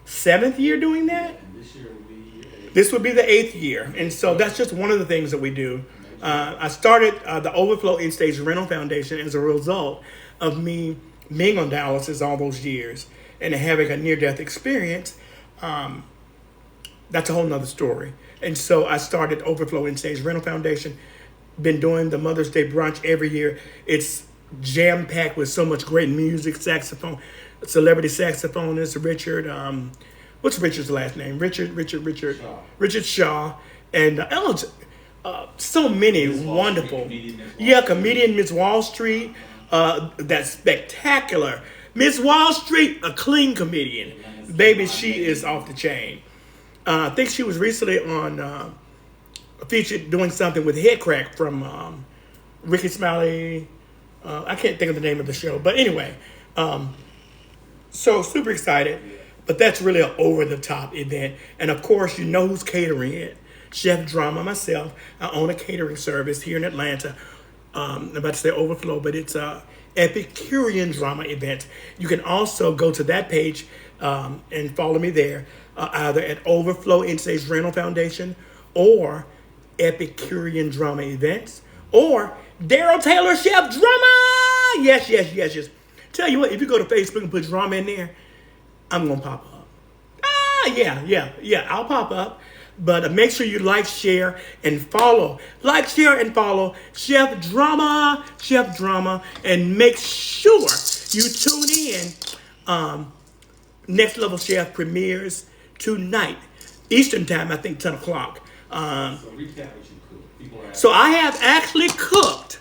7th year doing that. And this year will be This would be the 8th year. And so that's just one of the things that we do. I started the Overflow In-Stage Rental Foundation as a result of me being on dialysis all those years and having a near-death experience. That's a whole nother story. And so I started Overflow In-Stage Rental Foundation. Been doing the Mother's Day brunch every year. It's jam-packed with so much great music, saxophone, celebrity saxophonist Richard. What's Richard's last name? Richard Shaw. Richard Shaw. And so many wonderful. Comedian Miss Wall Street. That's spectacular. Miss Wall Street, a clean comedian. Baby, she is off the chain. I think she was recently on featured doing something with Head Crack from Ricky Smiley. I can't think of the name of the show. But anyway, so super excited. But that's really an over-the-top event. And of course, you know who's catering it. Chef Drama, myself. I own a catering service here in Atlanta. I'm about to say Overflow, but it's a Epicurean drama event. You can also go to that page and follow me there, either at Overflow In-Stage Rental Foundation or Epicurean Drama Events or Daryl Taylor Chef Drama. Yes. Tell you what, if you go to Facebook and put drama in there, I'm going to pop up. Yeah, I'll pop up. But make sure you like, share, and follow. Like, share, and follow Chef Drama. And make sure you tune in. Next Level Chef premieres tonight. Eastern time, I think 10 o'clock. So recap what you cooked. People are So I have actually cooked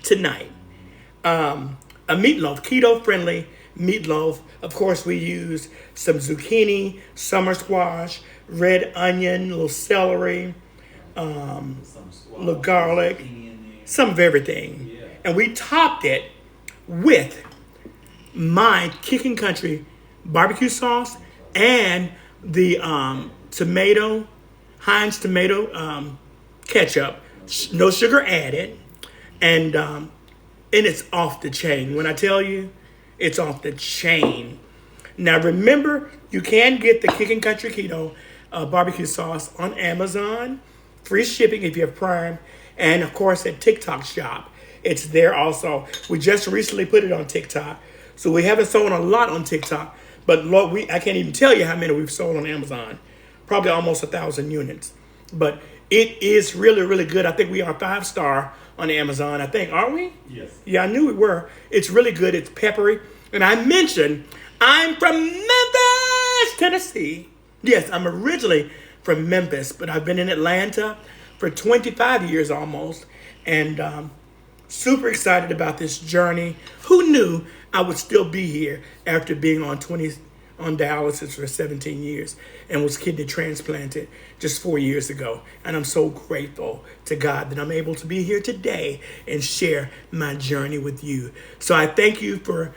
tonight. a meatloaf, keto-friendly meatloaf. Of course, we used some zucchini, summer squash, red onion, little celery, little garlic, some of everything. Yeah. And we topped it with my Kickin Country barbecue sauce and the Heinz tomato ketchup. No sugar added. And it's off the chain. When I tell you, It's off the chain. Now remember, you can get the Kickin Country Keto barbecue sauce on Amazon. Free shipping if you have Prime. And of course at TikTok Shop. It's there also. We just recently put it on TikTok. So we haven't sold a lot on TikTok. But Lord, I can't even tell you how many we've sold on Amazon. Probably almost 1,000 units. But it is really, really good. I think we are 5-star on Amazon. I think, aren't we? Yes. Yeah, I knew we were. It's really good. It's peppery. And I mentioned I'm from Memphis, Tennessee. Yes, I'm originally from Memphis, but I've been in Atlanta for 25 years almost. And super excited about this journey. Who knew I would still be here after being on dialysis for 17 years and was kidney transplanted just 4 years ago. And I'm so grateful to God that I'm able to be here today and share my journey with you. So I thank you for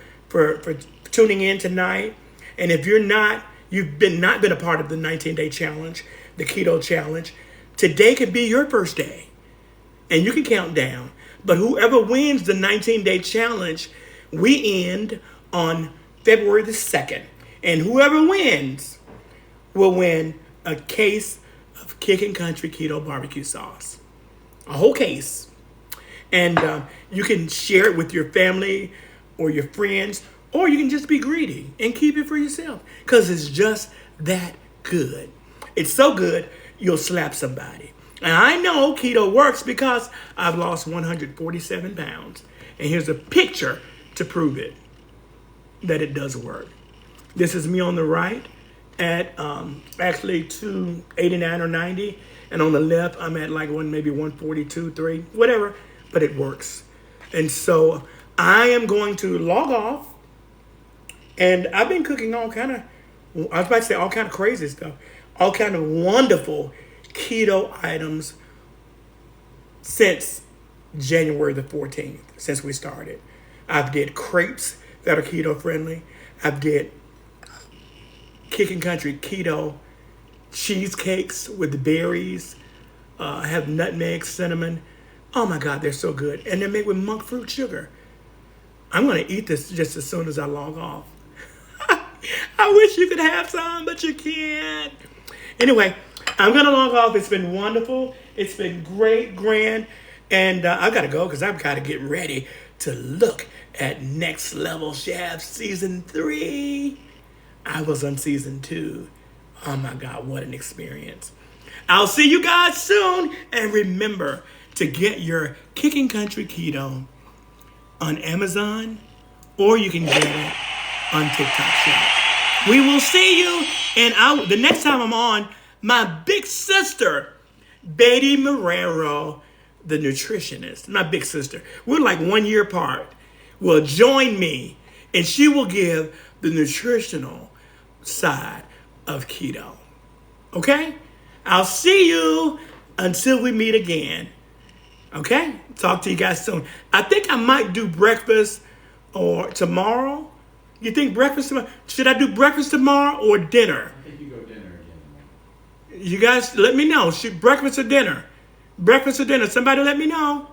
tuning in tonight. And if you've not been a part of the 19-day challenge, the keto challenge, today could be your first day. And you can count down. But whoever wins the 19-day challenge, we end on February the 2nd. And whoever wins will win a case of Kickin Country Keto barbecue sauce. A whole case. And you can share it with your family or your friends, or you can just be greedy and keep it for yourself because it's just that good. It's so good, you'll slap somebody. And I know keto works because I've lost 147 pounds. And here's a picture to prove it, that it does work. This is me on the right at actually 289 or 90. And on the left, I'm at like maybe 142, 3, whatever. But it works. And so I am going to log off. And I've been cooking all kind of crazy stuff. All kind of wonderful keto items since January the 14th, since we started. I've did crepes that are keto friendly. I've did Kickin Country Keto cheesecakes with the berries. I have nutmeg, cinnamon. Oh my God, they're so good. And they're made with monk fruit sugar. I'm going to eat this just as soon as I log off. I wish you could have some, but you can't. Anyway, I'm going to log off. It's been wonderful. It's been great, grand. And I've got to go because I've got to get ready to look at Next Level Chef Season 3. I was on Season 2. Oh my God, what an experience. I'll see you guys soon. And remember to get your Kickin Country Keto on Amazon, or you can get it on TikTok Shop. We will see you. And the next time I'm on, my big sister, Betty Marrero, the nutritionist, my big sister, we're like 1 year apart, will join me, and she will give the nutritional side of keto. Okay? I'll see you until we meet again. Okay? Talk to you guys soon. I think I might do breakfast or tomorrow. You think breakfast tomorrow? Should I do breakfast tomorrow or dinner? I think you go dinner again. You guys let me know. Should breakfast or dinner? Breakfast or dinner? Somebody let me know.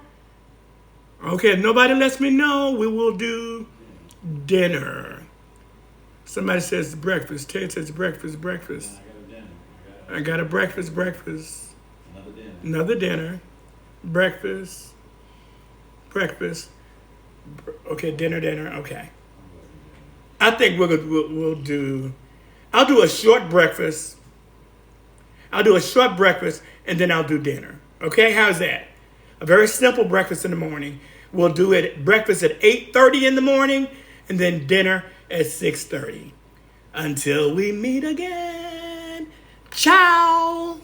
Okay, if nobody lets me know, we will do dinner. Somebody says breakfast. Ted says breakfast. I got a dinner. I got a breakfast. Another dinner. Breakfast. Okay, dinner. Okay. I think we'll do. I'll do a short breakfast. And then I'll do dinner. Okay, how's that? A very simple breakfast in the morning. We'll do breakfast at 8:30 in the morning, and then dinner at 6:30. Until we meet again. Ciao.